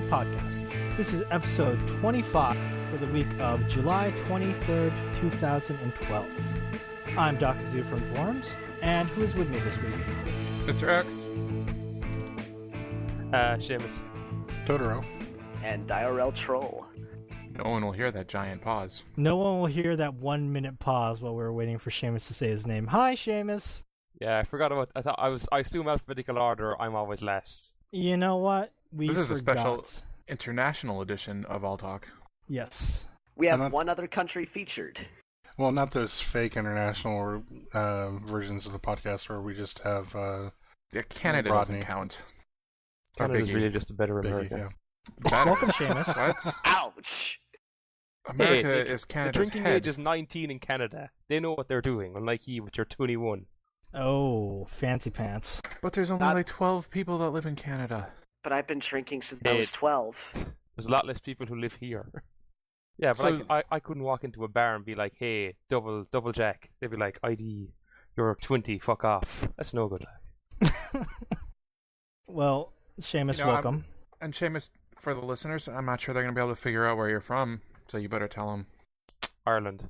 podcast. This is episode 25 for the week of July 23rd, 2012. I'm Dakazu from Forums, and who is with me this week? Mr. X. Seamus. Totoro. And IRL Troll. No one will hear that giant pause. No one will hear that 1 minute pause while we're waiting for Seamus to say his name. Hi, Seamus. Yeah, I forgot about. I assume alphabetical order. I'm always last. You know what? This is a special international edition of alltalk. Yes. We have one other country featured. Well, not those fake international versions of the podcast where we just have. Canada doesn't count. Canada's really just a better America. Yeah. Better. Welcome, Seamus. What? Ouch! America is Canada's The drinking head. age is 19 in Canada. They know what they're doing, unlike you, which are 21. Oh, fancy pants. But there's only like 12 people that live in Canada. But I've been drinking since I was 12. There's a lot less people who live here. Yeah, but So- I couldn't walk into a bar and be like, hey, double jack. They'd be like, ID, you're 20, fuck off. That's no good. Well, Seamus, welcome. And Seamus, for the listeners, I'm not sure they're going to be able to figure out where you're from, so you better tell them. Ireland.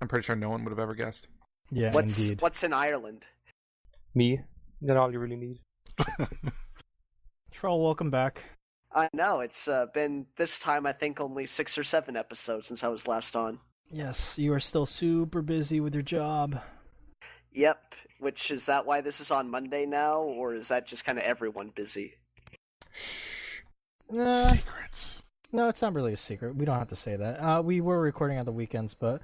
I'm pretty sure no one would have ever guessed. Yeah, indeed. What's in Ireland? Me? That's all you really need. Troll, welcome back. I know, it's been, this time, I think only 6 or 7 episodes since I was last on. Yes, you are still super busy with your job. Yep, which, is that why this is on Monday now, or is that just kind of everyone busy? Secrets. No, it's not really a secret. We don't have to say that. We were recording on the weekends, but,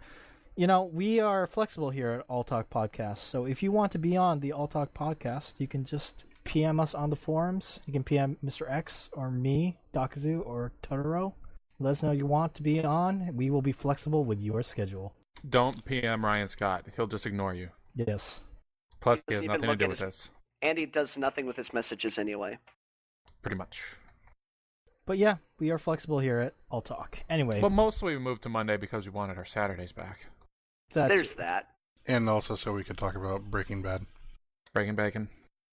you know, we are flexible here at All Talk Podcast. So if you want to be on the All Talk Podcast, you can just PM us on the forums. You can PM Mr. X or me, Dakazu, or Totoro. Let us know you want to be on. We will be flexible with your schedule. Don't PM Ryan Scott. He'll just ignore you. Yes. Plus, he He has doesn't even nothing to look do at with his- this. And he does nothing with his messages anyway. Pretty much. But yeah, we are flexible here at All Talk. Anyway, But mostly we moved to Monday because we wanted our Saturdays back. There's that. And also so we could talk about Breaking Bad. Breaking Bacon.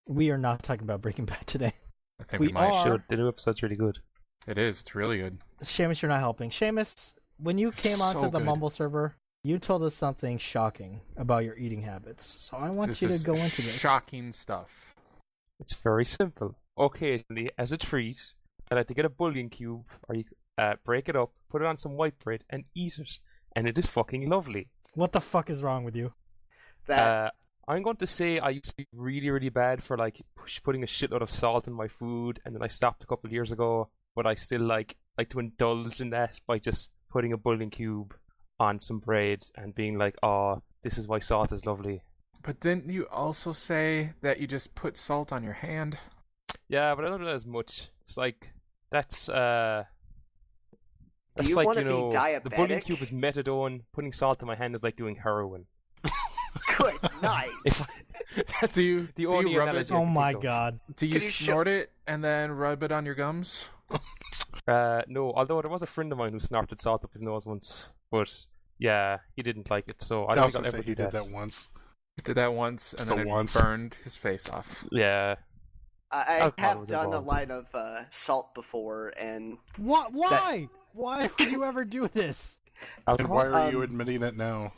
we are not talking about Breaking Bad today. I think We we might. are. The new episode's really good. It is. It's really good. Seamus, you're not helping. Seamus, when you came So onto the good. Mumble server, you told us something shocking about your eating habits. So I want This you to is go into this. shocking stuff. It's very simple. Occasionally, as a treat, I like to get a bouillon cube, or you break it up, put it on some white bread, and eat it. And it is fucking lovely. What the fuck is wrong with you? That I'm going to say I used to be really, really bad for like putting a shitload of salt in my food, and then I stopped a couple of years ago. But I still like to indulge in that by just putting a bouillon cube on some bread and being like, "Oh, this is why salt is lovely." But didn't you also say that you just put salt on your hand? Yeah, but I don't do that as much. It's like that's Do you like, wanna you be know, the bouillon diabetic? cube is methadone. Putting salt in my hand is like doing heroin. good night. That's Do the you only rub analogy it? I Oh can my think of. god. Do you Could you snort it and then rub it on your gums? No, although there was a friend of mine who snorted salt up his nose once, but yeah, he didn't like it, so I I don't was think I'll going to ever say he do did that once. Did that once, and then The it once. burned his face off. Yeah. I Alcohol have was done involved. a line of salt before, and What? Why? Why would you ever do this? And Alcohol? why are you Um, admitting it now?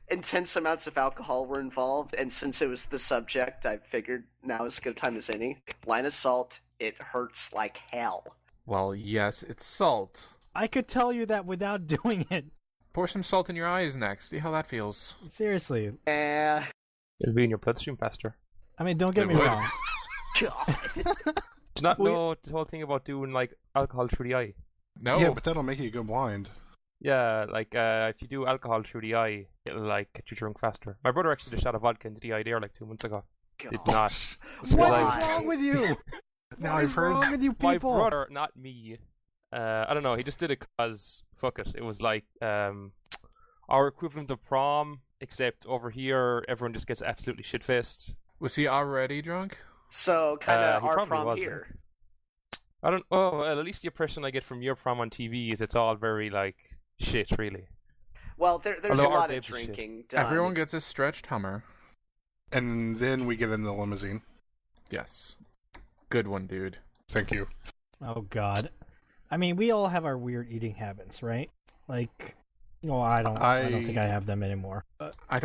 intense amounts of alcohol were involved, and since it was the subject, I figured now is as good a time as any. Line of salt, it hurts like hell. Well, yes, it's salt. I could tell you that without doing it. Pour some salt in your eyes next. See how that feels. Seriously. It'll be in your bloodstream faster. I mean, don't get It me would. wrong. God. Do you not know the whole thing about doing like alcohol through the eye? No. Yeah, but that'll make you go blind. Yeah, like if you do alcohol through the eye, it'll like get you drunk faster. My brother actually did a shot of vodka into the eye there like 2 months ago. Did not. What I is was- wrong with you? Now What is I've heard- wrong with you My people? brother, not me. I don't know. He just did it because fuck it. It was like our equivalent of prom, except over here everyone just gets absolutely shit faced. Was he already drunk? So, kind of He our probably prom was, here. I don't. Oh, well, at least the impression I get from your prom on TV is it's all very like shit, really. Well, there's Although a our lot of Dave's shit. drinking done. Everyone gets a stretched Hummer. And then we get in the limousine. Yes. Good one, dude. Thank you. Oh god. I mean, we all have our weird eating habits, right? Like, well, I don't think I have them anymore. But I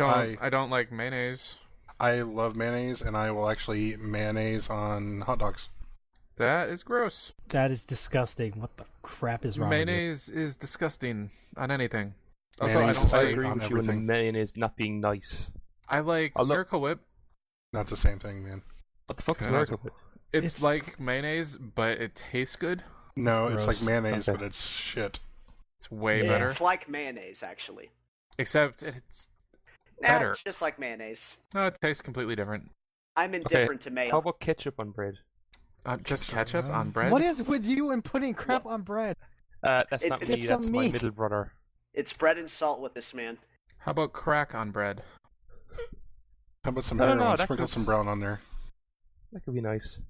don't like mayonnaise. I love mayonnaise, and I will actually eat mayonnaise on hot dogs. That is gross. that is disgusting. What the crap is wrong with you? Mayonnaise is disgusting on anything. Also, Mayonnaise I is don't I great like. agree on with you on the everything. mayonnaise not being nice. I like Miracle Whip. Not the same thing, man. What the fuck is Okay. Miracle Whip? It's like mayonnaise, but it tastes good. No, it's like gross. mayonnaise, Okay. but it's shit. It's way Yeah. better. It's like mayonnaise, actually. Except it's Nah, better. it's just like mayonnaise. No, it tastes completely different. I'm indifferent to How mayo. about ketchup on bread? Just ketchup on bread. What is with you and putting crap on bread? That's It- not it's me, some that's my meat. middle brother. It's bread and salt with this, man. How about crack on bread? How about some I don't know, heroin? that Sprinkle could- some brown on there. That could be nice.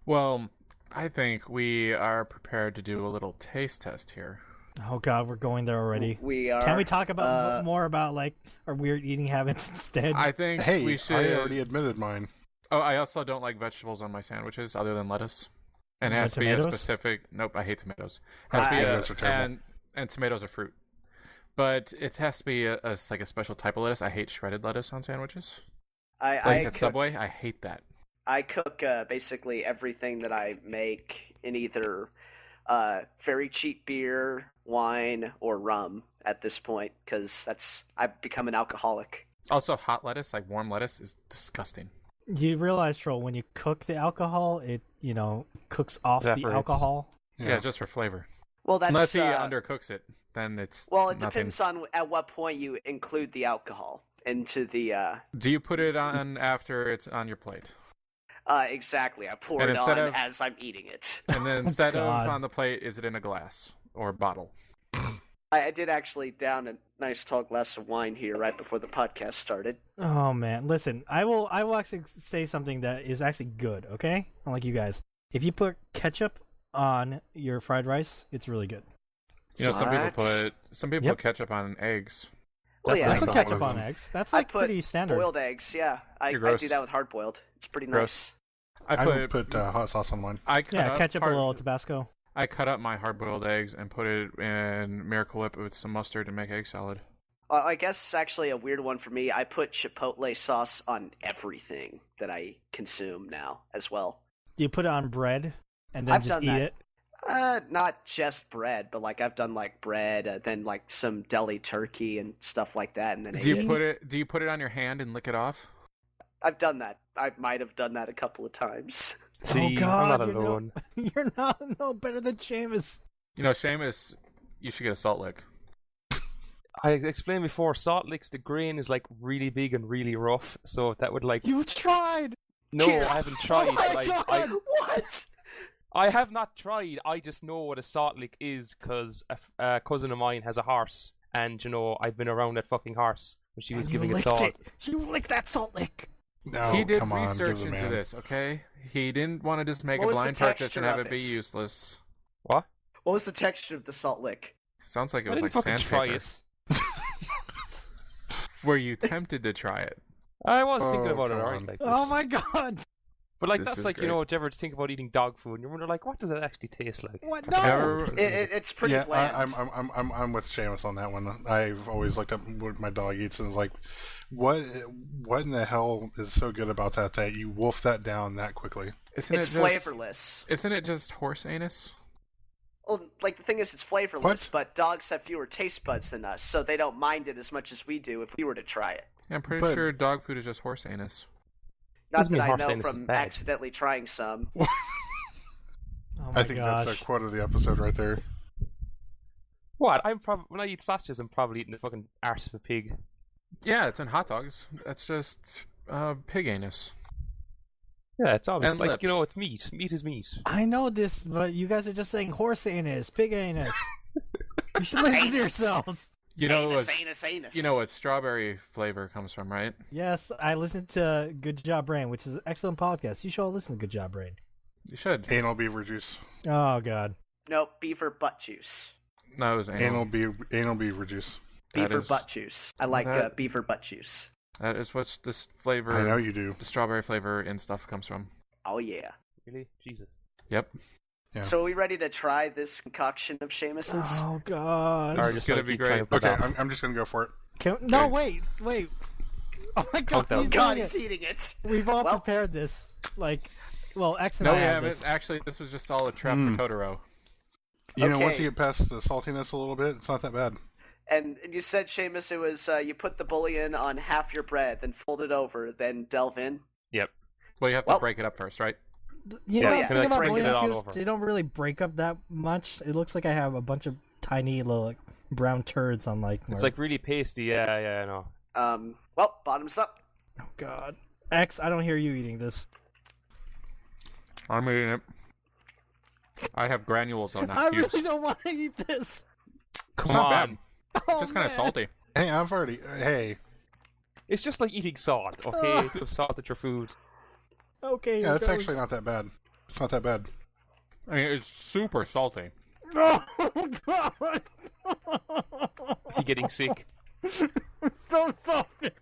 Well, I think we are prepared to do a little taste test here. Oh God, we're going there already. We are. Can we talk about more about like our weird eating habits instead? I think Hey, we should. I already admitted mine. Oh, I also don't like vegetables on my sandwiches other than lettuce. And it What, has to be a tomatoes? specific. Nope, I hate tomatoes. It has to be Tomatoes are terrible. and tomatoes are fruit. But it has to be like a special type of lettuce. I hate shredded lettuce on sandwiches. I Like at cook, Subway, I hate that. I cook basically everything that I make in either very cheap beer, wine, or rum at this point because I've become an alcoholic. Also, hot lettuce, like warm lettuce, is disgusting. You realize, Troll, when you cook the alcohol, it cooks off the Evaporates. alcohol. Yeah, just for flavor. Well, that's Unless he undercooks it, then it's well, it nothing. depends on at what point you include the alcohol into the. Do you put it on after it's on your plate? Exactly. I pour And it instead on of- as I'm eating it. And then instead of God. on the plate, is it in a glass or bottle? I did actually down a nice tall glass of wine here right before the podcast started. Oh man, listen, I will actually say something that is actually good. Okay, unlike you guys, if you put ketchup on your fried rice, it's really good. You know, some people What? put ketchup on eggs. Well, yeah, I That's put not ketchup one of on them. eggs. That's I like put pretty standard. boiled eggs. Yeah, I You're do gross. that with hard boiled. It's pretty Gross. nice. I I put put hot sauce on mine. I cut Yeah, up ketchup, a hard- little Tabasco. I cut up my hard-boiled eggs and put it in Miracle Whip with some mustard to make egg salad. I guess actually a weird one for me. I put chipotle sauce on everything that I consume now as well. Do you put it on bread and then I've just done eat that. it? Not just bread, but like I've done like bread, then like some deli turkey and stuff like that, and then Do ate you it. put it on your hand and lick it off? I've done that. I might have done that a couple of times. See, Oh, God, I'm not you're no- alone. You're not no better than Seamus. You know, Seamus, you should get a salt lick. I explained before, salt licks, the grain is like really big and really rough, so that would like... You've tried. No, Yeah. I haven't tried. Oh my like, God. What? I have not tried. I just know what a salt lick is because a cousin of mine has a horse, and I've been around that fucking horse when she was And giving you it licked salt. You licked that salt lick. No, He did come on, research give the into man. this, okay? He didn't want to just make What a was the blind purchase texture and have of it be it? useless. What? What was the texture of the salt lick? Sounds like it I was didn't like fucking try sandpaper. it. Were you tempted to try it? I was thinking Oh, about it, God. alright. Like, Oh my God. but like This that's is like great. do you ever think about eating dog food and you wonder like, what does it actually taste like? What? Fucking No. hell. It's pretty Yeah, bland. I'm with Seamus on that one. I've always looked up what my dog eats and was like, what in the hell is so good about that you wolf that down that quickly? Isn't It's it just, flavorless. Isn't it just horse anus? Well, like the thing is, it's flavorless, What? but dogs have fewer taste buds than us, so they don't mind it as much as we do if we were to try it. Yeah, I'm pretty But- sure dog food is just horse anus. Not Doesn't that mean I horse know anus is from bad. accidentally trying some. Oh my I think gosh. that's a quote of the episode right there. What? When I eat sausages, I'm probably eating the fucking arse of a pig. Yeah, it's in hot dogs. That's just pig anus. Yeah, it's always And like lips. it's meat. Meat is meat. I know this, but you guys are just saying horse anus, pig anus. You should listen to yourselves. You know Anus, what? anus, anus. You know what strawberry flavor comes from, right? Yes, I listened to Good Job Brain, which is an excellent podcast. You should all listen to Good Job Brain. You should. Anal beaver juice. Oh God. Nope, beaver butt juice. No, it was anal. Anal beaver juice. That Beaver is- butt juice. I like that- beaver butt juice. That is what this flavor, I know you do. the strawberry flavor in stuff comes from. Oh yeah. Really? Jesus. Yep. Yeah. So are we ready to try this concoction of Seamus's? Oh God! This is gonna be great. Okay, I'm just gonna go for it. No, Okay. wait! Oh my God! Oh, He's God, doing he's it. eating it. We've all Well- prepared this. X and No, I we have haven't. this. Actually, this was just all a trap for Totoro. You know, once Okay. you get past the saltiness a little bit, it's not that bad. And you said, Seamus, it was you put the bouillon on half your bread, then fold it over, then delve in. Yep. Well, you have to Well- break it up first, right? You Yeah, know, yeah. the thing Like about sprinkle bouillon it all cubes, over. they don't really break up that much. It looks like I have a bunch of tiny little brown turds on It's like really pasty. Yeah, I know. Well, bottoms up. Oh God, X! I don't hear you eating this. I'm eating it. I have granules on I that cubes. really don't want to eat this. Come It's not on. bad. Oh, It's just kind of man. salty. Hey, I've already. Hey, It's just like eating salt, okay? Put salt at your food. Okay, yeah, here it's goes. actually not that bad. It's not that bad. I mean, it's super salty. Oh God! Is he getting sick? Don't stop it!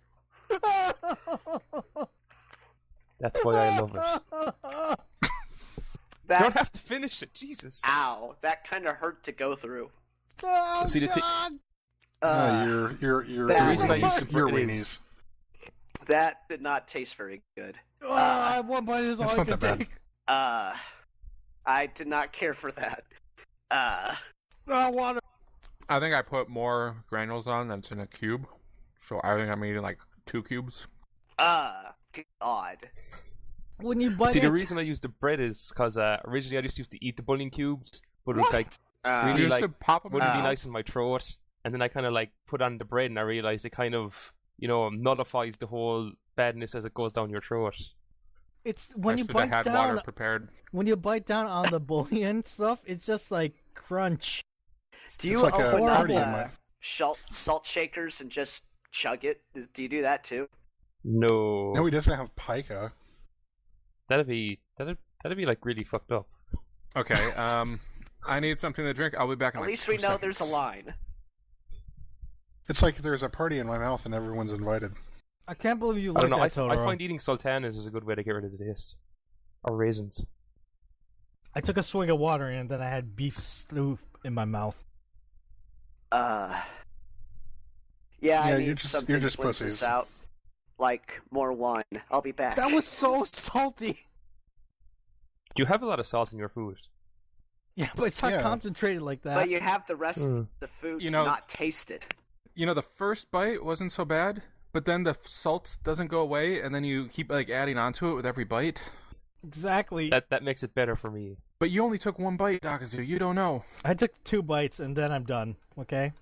That's why I love it. You That don't have to finish it, Jesus. ow, that kind of hurt to go through. Oh, See, the t- God! Your The reason I weenies. used to Your put it weenies. is- That did not taste very good. I have one bite is all That's I not can that bad. take. I did not care for that. Water. I think I put more granules on than it's in a cube. So I think I'm eating like 2 cubes. God. When you bite See, it, the reason I use the bread is because originally I just used to eat the bowling cubes, but it was like Uh, Really, You like, should pop them wouldn't be out. nice in my throat. And then I kind of like put on the bread, and I realized it kind of nullifies the whole badness as it goes down your throat. it's when I you should have bite had down. water prepared. When you bite down on the bouillon stuff, it's just like crunch. do you It's like a open up party in my. salt shakers and just chug it? Do you do that too? No, No, he doesn't have pica. that'd be like really fucked up. Okay, I need something to drink. I'll be back in At like least 2 we know there's a seconds. line. It's like there's a party in my mouth and everyone's invited. I can't believe you I like don't know. that, I Totoro. find eating sultanas is a good way to get rid of the taste, or raisins. I took a swig of water and then I had beef stew in my mouth. Yeah, Yeah, I you're need just- something you're to just cleanse pussies. this out. Like more wine. I'll be back. That was so salty. You have a lot of salt in your food. Yeah, but it's not Yeah. concentrated like that. But you have the rest Mm. of the food You to know- not taste it. You know, the first bite wasn't so bad, but then the salt doesn't go away, and then you keep like adding onto it with every bite. Exactly. That makes it better for me. But you only took 1 bite, Dakazu. You don't know. I took 2 bites and then I'm done. Okay,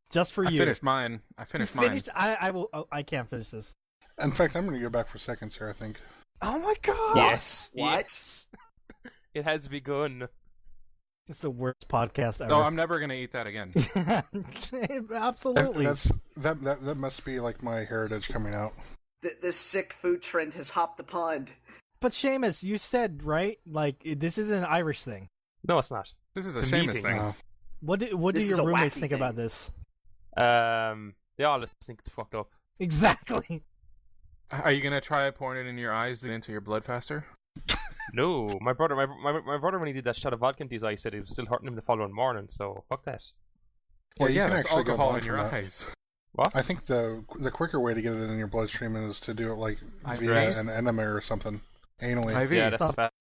just for I you. finished mine. I You finished mine. finished. I will. Oh, I can't finish this. In fact, I'm going to go back for seconds here, I think. Oh my God! Yes. What? Yes. It has begun. It's the worst podcast ever. No, I'm never gonna eat that again. Absolutely. That must be like my heritage coming out. This sick food trend has hopped the pond. But Seamus, you said right, like this is an Irish thing. No, it's not. This is a It's a Seamus meeting. thing. No. What do This is your a roommates wacky think thing. about this? They all just think it's fucked up. Exactly. Are you gonna try pouring it in your eyes and into your blood faster? No, my brother, my brother, when he did that shot of vodka into his eye, said it was still hurting him the following morning. So fuck that. Well, you yeah, can that's actually go alcohol blind in your from that. eyes. What? I think the quicker way to get it in your bloodstream is to do it like IV? via an enema or something. Anally. IV. Yeah, that's the fact.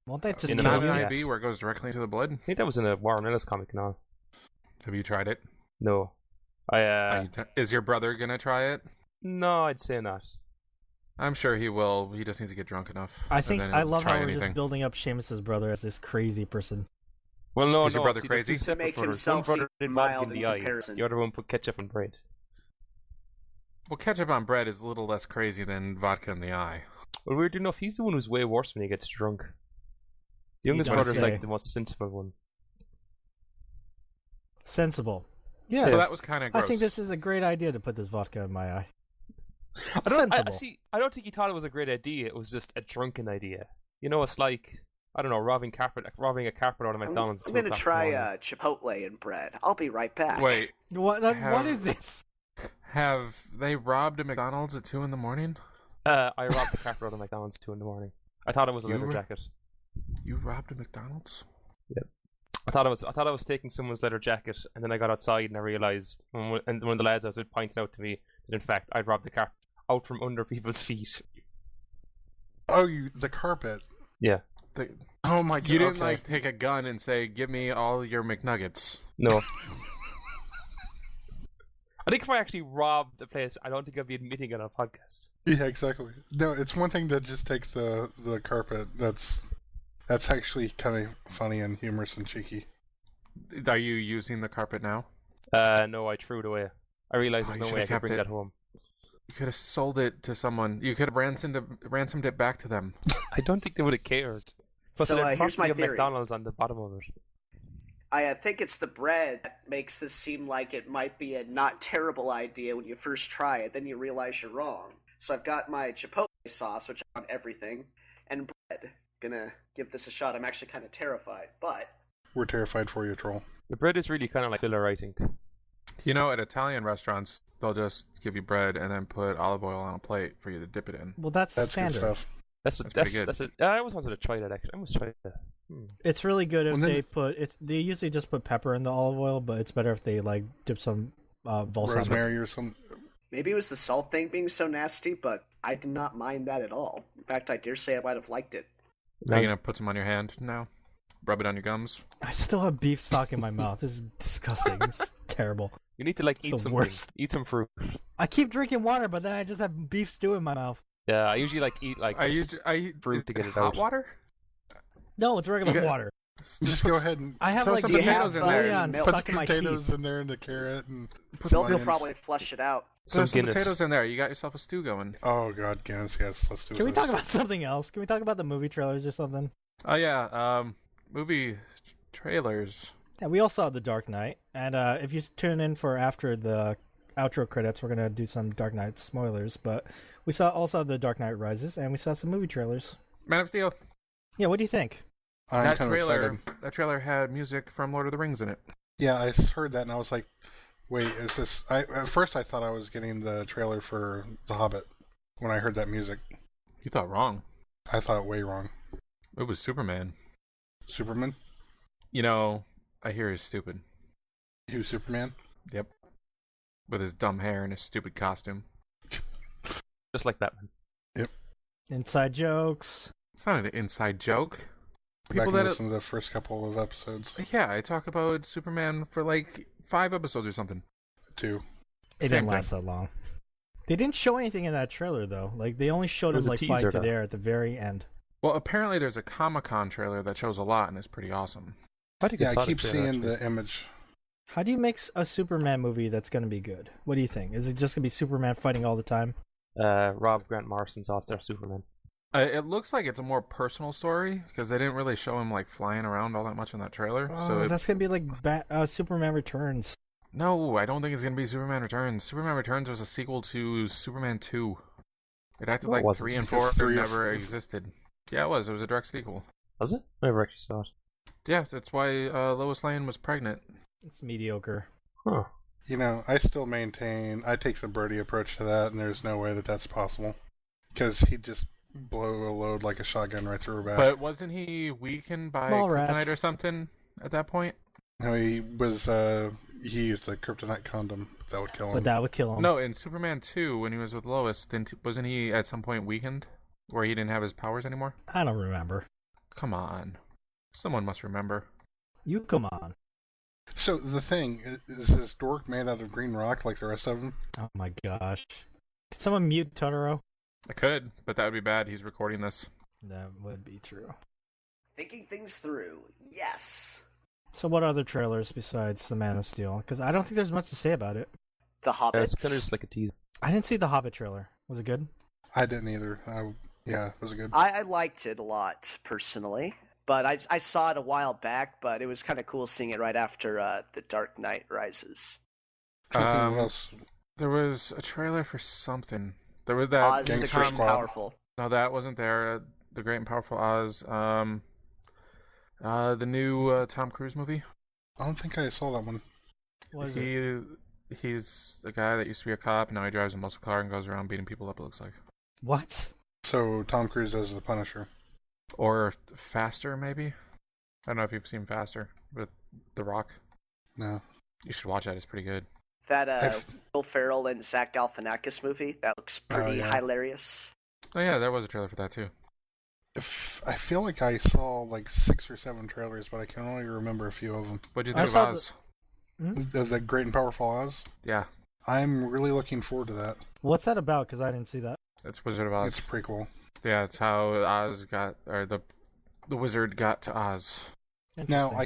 Won't that just In the kill Not movie, you? an yes. IV where it goes directly to the blood. I think that was in a Warren Ellis comic. No, Have you tried it? no, Is your brother gonna try it? no, I'd say not. I'm sure he will. He just needs to get drunk enough. I and think then I he'll love try how we're anything. just building up Seamus's brother as this crazy person. Well, no, Is your no. brother See, there's crazy? two separate Make brothers. himself One brother seem did vodka mild in in the eye. comparison. The other one put ketchup on bread. Well, ketchup on bread is a little less crazy than vodka in the eye. Well, weird enough, he's the one who's way worse when he gets drunk. The youngest does brother's say. like the most sensible one. Sensible. Yeah. So that was kind of I gross. think this is a great idea to put this vodka in my eye. I don't Sensible. see. I don't think he thought it was a great idea. It was just a drunken idea. You know, it's like I don't know, robbing a carpet out of McDonald's. I'm at 2 gonna o'clock in the try morning. Chipotle and bread. I'll be right back. Wait, What Have- is this? have they robbed a McDonald's at 2 in the morning? I robbed the carpet out of McDonald's 2 in the morning. I thought it was a leather jacket. You robbed a McDonald's? Yep. I thought I was taking someone's leather jacket, and then I got outside and I realized, and one of the lads I was with pointed out to me that in fact I'd robbed the carpet out from under people's feet. Oh, the carpet. Yeah. Oh my god. You didn't like take a gun and say, "Give me all your McNuggets." No. I think if I actually robbed the place, I don't think I'd be admitting it on a podcast. Yeah, exactly. No, it's one thing to just take the carpet. That's actually kind of funny and humorous and cheeky. Are you using the carpet now? No, I threw it away. I realized there's no way I could bring that home. You could have sold it to someone. You could have ransomed it back to them. I don't think they would have cared. Plus, So, there'd here's my probably have theory. McDonald's on the bottom of it. I think it's the bread that makes this seem like it might be a not terrible idea when you first try it, then you realize you're wrong. So I've got my chipotle sauce, which I on everything, and bread. Gonna give this a shot. I'm actually kind of terrified, but We're terrified for you, troll. The bread is really kind of like filler, I think. You know, at Italian restaurants, they'll just give you bread and then put olive oil on a plate for you to dip it in. Well, that's That's good standard. stuff. That's pretty good. I always wanted to try that, actually. I almost tried that. It's really good if Well, then- they put it. They usually just put pepper in the olive oil, but it's better if they like dip some balsamic. Rosemary or some. maybe it was the salt thing being so nasty, but I did not mind that at all. In fact, I dare say I might have liked it. Are you gonna put some on your hand now? Rub it on your gums? I still have beef stock in my mouth. This is disgusting. This is terrible. You need to like It's eat the something. worst. Eat some fruit. I keep drinking water, but then I just have beef stew in my mouth. Yeah, I usually like eat like Are you fruit is to get it hot out. water? No, it's regular You got- water. Just go ahead and I have Throw like some beef potatoes in there. bouillon Milk. put stuck the in my potatoes teeth. in there and the carrot and. Bill will onions. probably flush it out. Throw Some some Guinness. potatoes in there. You got yourself a stew going. Oh god, Guinness, yes, let's do Can we this. talk about something else? Can we talk about the movie trailers or something? Oh yeah, movie trailers. Yeah, we all saw The Dark Knight, and if you tune in for after the outro credits, we're gonna do some Dark Knight spoilers. But we also The Dark Knight Rises, and we saw some movie trailers. Man of Steel. Yeah, what do you think? I'm that kind of excited. trailer had music from Lord of the Rings in it. Yeah, I heard that and I was like, wait, is this... At first I thought I was getting the trailer for The Hobbit when I heard that music. You thought wrong. I thought way wrong. It was Superman. Superman? You know, I hear he's stupid. Who's Superman? Yep. With his dumb hair and his stupid costume. Just like Batman. Inside jokes. It's not an inside joke. Back People and that... listen to the first couple of episodes. Yeah, I talk about Superman for like 5 episodes or something. 2. It Same didn't last that long. They didn't show anything in that trailer though. Like they only showed It him was a like teaser, flying through though. the air at the very end. Well, apparently there's a Comic-Con trailer that shows a lot and is pretty awesome. I think Yeah, saw I the keep trailer, seeing actually. the image. How do you make a Superman movie that's going to be good? What do you think? Is it just going to be Superman fighting all the time? Rob Grant Morrison's All-Star Superman. It looks like it's a more personal story because they didn't really show him like flying around all that much in that trailer. Oh, that's going to be like Superman Returns. No, I don't think it's gonna be Superman Returns. Superman Returns was a sequel to Superman 2. It acted No, it like wasn't. 3 and Because 4 3 never existed. Yeah, it was. It was a direct sequel. Was it? I never actually saw it. Yeah, that's why Lois Lane was pregnant. It's mediocre. Huh. You know, I still maintain... I take the Brody approach to that, and there's no way that that's possible. Because he'd just blow a load like a shotgun right through her back. But wasn't he weakened by Mallrats. kryptonite or something at that point? No, he was... he used a kryptonite condom. That would kill him. But that would kill him. No, in Superman 2, when he was with Lois, wasn't he at some point weakened? Where he didn't have his powers anymore? I don't remember. Come on. Someone must remember. You come on. So, the thing, is this dork made out of green rock like the rest of them? Oh my gosh. Can someone mute Totoro? I could, but that would be bad. He's recording this. That would be true. Thinking things through. Yes. So what other trailers besides The Man of Steel? Because I don't think there's much to say about it. The Yeah, Hobbit. it's kind of just like a teaser. I didn't see the Hobbit trailer. Was it good? I didn't either. Yeah, was it good? I liked it a lot, personally. But I saw it a while back, but it was kind of cool seeing it right after The Dark Knight Rises. I don't think what else. There was a trailer for something. There was that Oz the Gangster Great and Squad. Powerful. No, that wasn't there. The Great and Powerful Oz. The new Tom Cruise movie. I don't think I saw that one. Was it? He's the guy that used to be a cop. Now he drives a muscle car and goes around beating people up. It looks like. What? So Tom Cruise as the Punisher. Or Faster, maybe? I don't know if you've seen Faster with The Rock. No. You should watch that. It's pretty good. That I've- Will Ferrell and Zach Galifianakis movie, that looks pretty yeah. hilarious. Oh, yeah, there was a trailer for that, too. I feel like I saw like 6 or 7 trailers, but I can only remember a few of them. What'd you I think of saw Oz? The Great and Powerful Oz. Yeah, I'm really looking forward to that. What's that about? Because I didn't see that. it's Wizard of Oz. It's a prequel. Yeah, it's how Oz got, or the wizard got to Oz. Now, Interesting.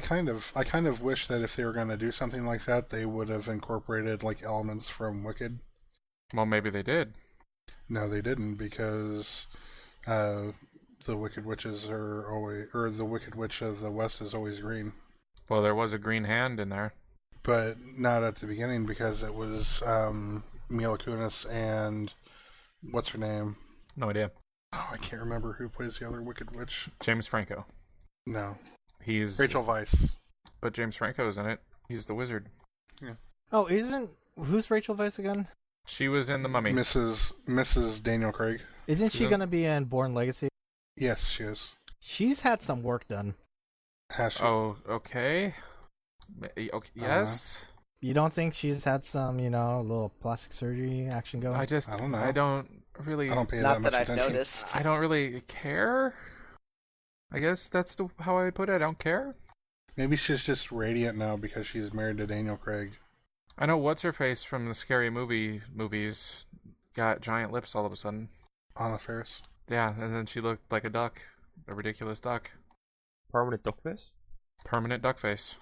I kind of wish that if they were going to do something like that, they would have incorporated like elements from Wicked. Well, maybe they did. No, they didn't, because the Wicked Witches are always, or the Wicked Witch of the West is always green. Well, there was a green hand in there. But not at the beginning, because it was Mila Kunis and what's her name? No idea. Oh, I can't remember who plays the other Wicked Witch. James Franco. No, He's Rachel Weisz. But James Franco's in it. He's the wizard. Oh, who's Rachel Weisz again? She was in The Mummy. Mrs. Daniel Craig. Isn't she Yeah. gonna be in Born Legacy? Yes, she is. She's had some work done. Has she? Oh, okay. Okay, yes. You don't think she's had some, a little plastic surgery action going? I don't know. I don't really. I don't pay Not that that much I've attention. noticed. I don't really care. I guess that's how I would put it. I don't care. Maybe she's just radiant now because she's married to Daniel Craig. I know what's her face from the Scary movies got giant lips all of a sudden. Anna Faris. Yeah, and then she looked like a duck, a ridiculous duck, Permanent duck face? permanent duck face.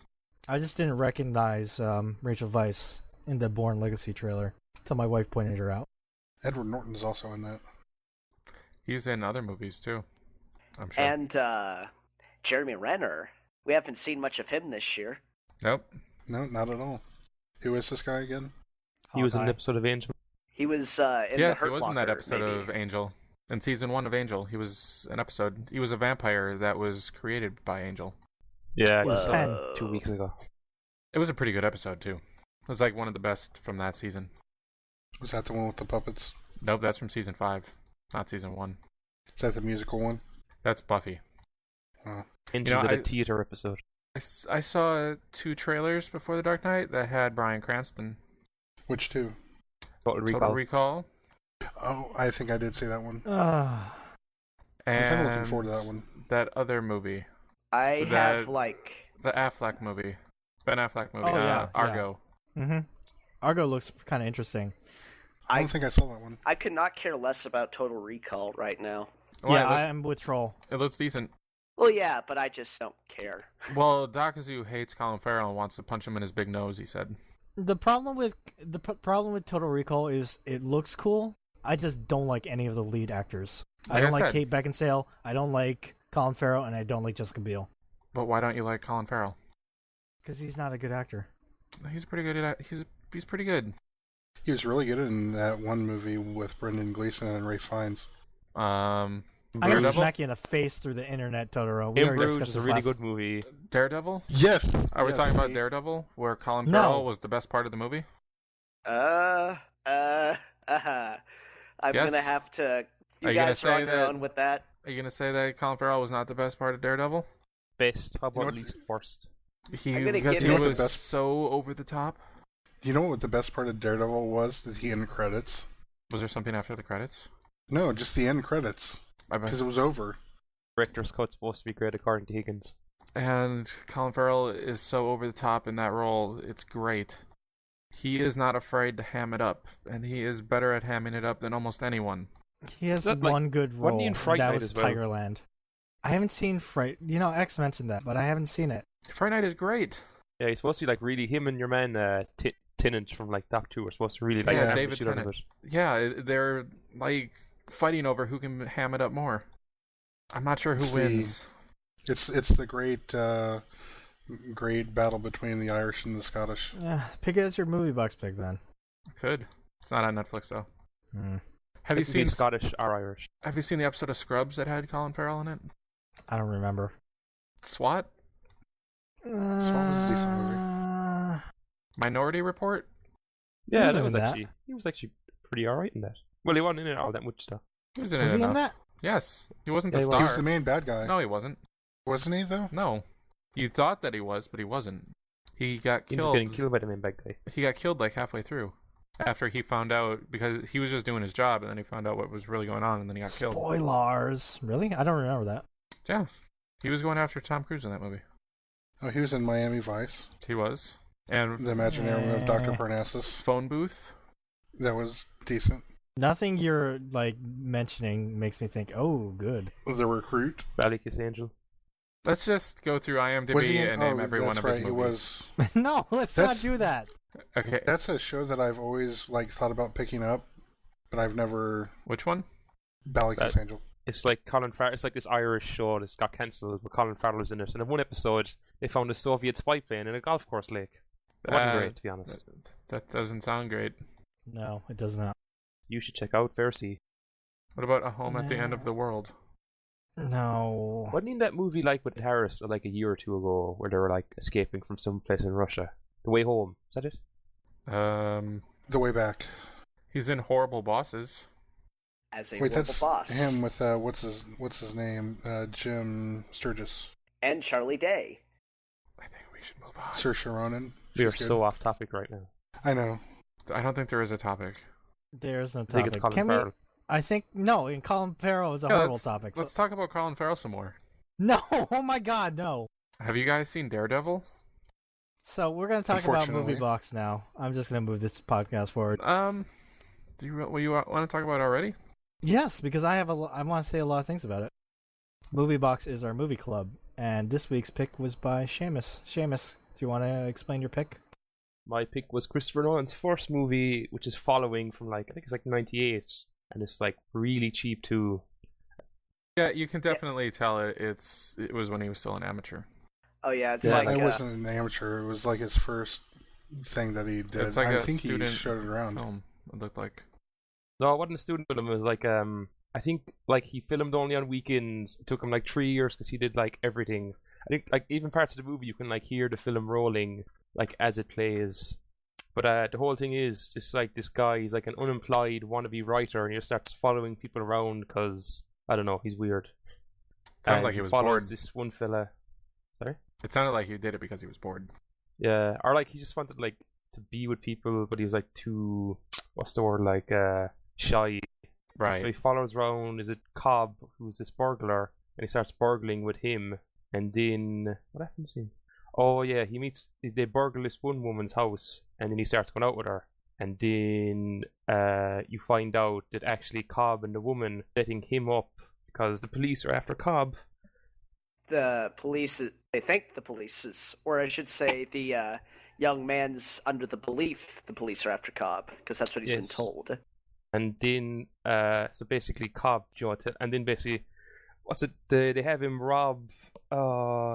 I just didn't recognize Rachel Weisz in the Born Legacy trailer until my wife pointed her out. Edward Norton is also in that. He's in other movies too, I'm sure. And Jeremy Renner. We haven't seen much of him this year. Nope. No, not at all. Who is this guy again? He was in an Hawkeye. episode of Angel. He was in the Yes, Hurt he was in that Locker, episode maybe. of Angel. In season 1 of Angel, he was an episode. He was a vampire that was created by Angel. Yeah, Whoa. he was on 2 weeks ago. It was a pretty good episode too. It was like one of the best from that season. Was that the one with the puppets? Nope, that's from season 5, not season 1. Is that the musical one? That's Buffy. Oh. Angel did I- a theater episode. I saw 2 trailers before The Dark Knight that had Bryan Cranston. Which two? Total Recall. Total Recall. Oh, I think I did see that one. Ah, I'm And kind of looking forward to that one. that other movie. I That- have like The Affleck movie. Ben Affleck movie. Oh, yeah, Argo. Argo looks kind of interesting. I don't think I saw that one. I could not care less about Total Recall right now. Well, yeah, it, looks, I'm with Troll. it looks decent. Well, yeah, but I just don't care. Well, Dakazu hates Colin Farrell and wants to punch him in his big nose, he said. The problem with Total Recall is it looks cool. I just don't like any of the lead actors. I Like don't I like said. Kate Beckinsale. I don't like Colin Farrell, and I don't like Jessica Biel But why don't you like Colin Farrell? because he's not a good actor. He's pretty good at he's pretty good. He was really good in that one movie with Brendan Gleeson and Ray Fiennes. I'm gonna Daredevil? smack you in the face through the internet, Totoro. We In already Bruges discussed is a this really last- good movie. Daredevil? Yes. Are we Yes, talking about he- Daredevil, where Colin No. Farrell was the best part of the movie? I'm Yes. gonna have to. Are You you gonna guys are on say your that- own with that. Are you gonna say that Colin Farrell was not the best part of Daredevil? Best. How about know what- least worst? I'm gonna Because give he it- was the best- so over the top. You know what the best part of Daredevil was? The end credits. Was there something after the credits? No, just the end credits. I bet. Because it was over. Director's cut's supposed to be great according to Higgins. And Colin Farrell is so over the top in that role. It's great. He is not afraid to ham it up, and he is better at hamming it up than almost anyone. He has Is that, like, one good wasn't role. he in And Fright that Night was as well? Tigerland. I haven't seen Fright. X mentioned that, but I haven't seen it. Friday Night is great. Yeah, he's supposed to be like really him and your man Tennant from like Doc 2 are supposed to really like Yeah, hammer the David shit out of Tennant. it. Yeah, they're like fighting over who can ham it up more. I'm not sure who See, wins. It's the great battle between the Irish and the Scottish. Pick it as your movie box pick then. Could. It's not on Netflix though. Hmm. Have you It can be seen Scottish or Irish? Have you seen the episode of Scrubs that had Colin Farrell in it? I don't remember. SWAT? was a decent movie. Minority Report? Yeah, wasn't that was in that. actually he was actually pretty alright in that. Well, he wasn't in it all that much though. He was in Was it he enough. in that? Yes, he wasn't the Yeah, he star. He was the main bad guy. No, he wasn't. Wasn't he, though? No, you thought that he was, but he wasn't. He got He was killed. getting killed by the main bad guy. He got killed like halfway through, after he found out, because he was just doing his job, and then he found out what was really going on, and then he got killed. Spoilers. Really? I don't remember that. Yeah, he was going after Tom Cruise in that movie. Oh, he was in Miami Vice. He was, and The Imaginarium of Dr. Parnassus. Phone Booth. That was decent. Nothing you're like mentioning makes me think, oh, good. The Recruit. Valley Kiss Angel. Let's just go through Was he IMDb in- and name oh, every one that's of his right, he movies. was. No, let's That's- not do that. Okay, That's a show that I've always thought about picking up, but I've never. which one? Valley Kiss That- Angel. It's like Colin Farrell. It's like this Irish show that's got cancelled, but Colin Farrell was in it. And in one episode, they found a Soviet spy plane in a golf course lake. It wasn't great, to be honest. That doesn't sound great. No, it does not. You should check out Fair Sea. What about A Home at the End of the World? No. Wasn't in that movie like with Harris like a year or two ago, where they were like escaping from some place in Russia? The Way Home. Is that it? The Way Back. He's in Horrible Bosses. As a Wait, horrible that's boss. him with what's his name? Jim Sturgis. And Charlie Day. I think we should move on. Saoirse Ronan. We are She's good. so off topic right now. I know. I don't think there is a topic. There's no I topic. think it's Colin Can Farrell. we? I think no. And Colin Farrell is a Yeah, horrible let's- topic. Let's talk about Colin Farrell some more. No. Oh my God, no. Have you guys seen Daredevil? So we're gonna talk about Unfortunately. Movie Box now. I'm just gonna move this podcast forward. Do you want to talk about it already? Yes, because I have I want to say a lot of things about it. Movie Box is our movie club, and this week's pick was by Seamus. Seamus, do you want to explain your pick? My pick was Christopher Nolan's first movie, which is following from I think it's like 98, and it's like really cheap too. Yeah, you can definitely tell it was when he was still an amateur. Oh yeah, it's Yeah, like I wasn't an amateur. It was like his first thing that he did. It's like I a think he student showed it around. film. It looked like. No, it wasn't a student film. It was like I think like he filmed only on weekends. It took him like 3 years because he did like everything. I think like even parts of the movie you can like hear the film rolling like as it plays. But the whole thing is it's like this guy. He's like an unemployed wannabe writer, and he just starts following people around because I don't know. He's weird. Sounded And like he was follows bored. this one fella. Sorry. It sounded like he did it because he was bored. Yeah, or like he just wanted like to be with people, but he was like too what's the word like shy. Right. So he follows around. Is it Cobb, who's this burglar, and he starts burgling with him. And then what happens to him? Oh yeah, they burgle this one woman's house, and then he starts going out with her. And then you find out that actually Cobb and the woman setting him up because the police are after Cobb. the police. They think the police is, or I should say, the young man's under the belief the police are after Cobb because that's what he's been Yes. told. And then so basically Cobb, and then basically what's it? They have him rob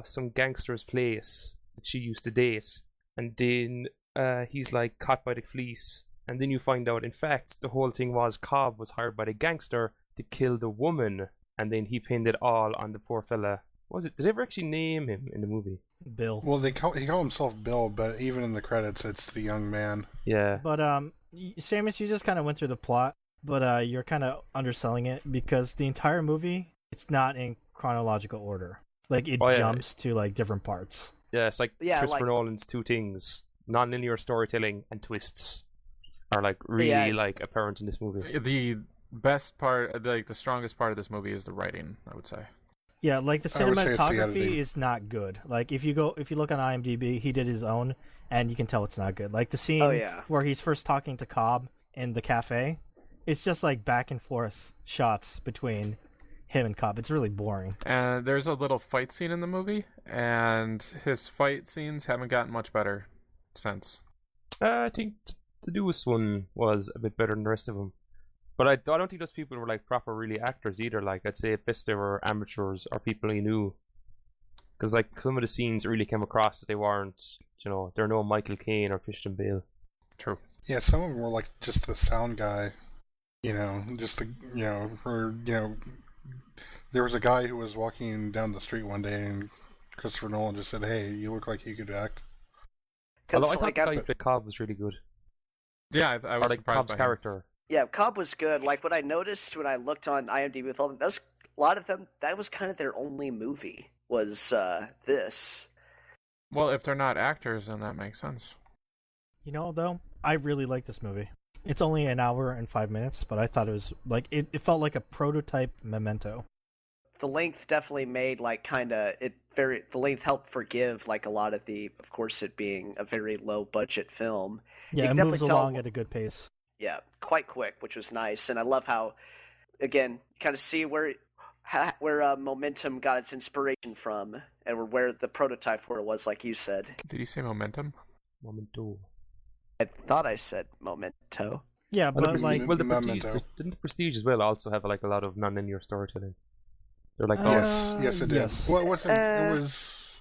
some gangster's place that she used to date, and then he's like caught by the police, and then you find out in fact the whole thing was Cobb was hired by the gangster to kill the woman, and then he pinned it all on the poor fella. Was it? Did they ever actually name him in the movie? Bill. Well, he called himself Bill, but even in the credits, it's the young man. Yeah. But Seamus, you just kind of went through the plot, but you're kind of underselling it because the entire movie it's not in chronological order. Like it Oh, yeah. jumps to like different parts. Yeah, it's like Yeah, Christopher like- Nolan's two things: non-linear storytelling and twists are like really Yeah. like apparent in this movie. The best part, like the strongest part of this movie is the writing, I would say. Yeah, like the I would say it's the cinematography editing. is not good. Like if you look on IMDb, he did his own, and you can tell it's not good. Like the scene Oh, yeah. where he's first talking to Cobb in the cafe, it's just like back and forth shots between him and Cobb. It's really boring. And there's a little fight scene in the movie, and his fight scenes haven't gotten much better since. I think the newest one was a bit better than the rest of them. But I don't think those people were like proper really actors either. Like I'd say at best they were amateurs or people he knew. Because like some of the scenes really came across that they weren't, they're no Michael Caine or Christian Bale. True. Yeah, some of them were like just the sound guy, there was a guy who was walking down the street one day and Christopher Nolan just said, "Hey, you look like you could act." Although I Because thought like the guy I'm- who played Cobb was really good. Yeah, I Or was like surprised Cobb's by him. character. Yeah, Cobb was good. Like what I noticed when I looked on IMDb with all them, a lot of them. That was kind of their only movie. Was this? Well, if they're not actors, then that makes sense. You know, though, I really like this movie. It's only an hour and 5 minutes, but I thought it was like it felt like a prototype Memento. The length definitely made the length helped forgive like a lot of of course it being a very low budget film. Yeah, You it can moves definitely tell- along at a good pace. Yeah, quite quick, which was nice, and I love how, again, you kind of see where Momentum got its inspiration from, and where the prototype for it was, like you said. Did you say momentum? Momento. I thought I said Memento. Yeah, Well, but like, the Prestige, Memento. didn't the Prestige as well also have like a lot of non-linear storytelling? They're like, Yes, it did. yes. Well, it wasn't. It was.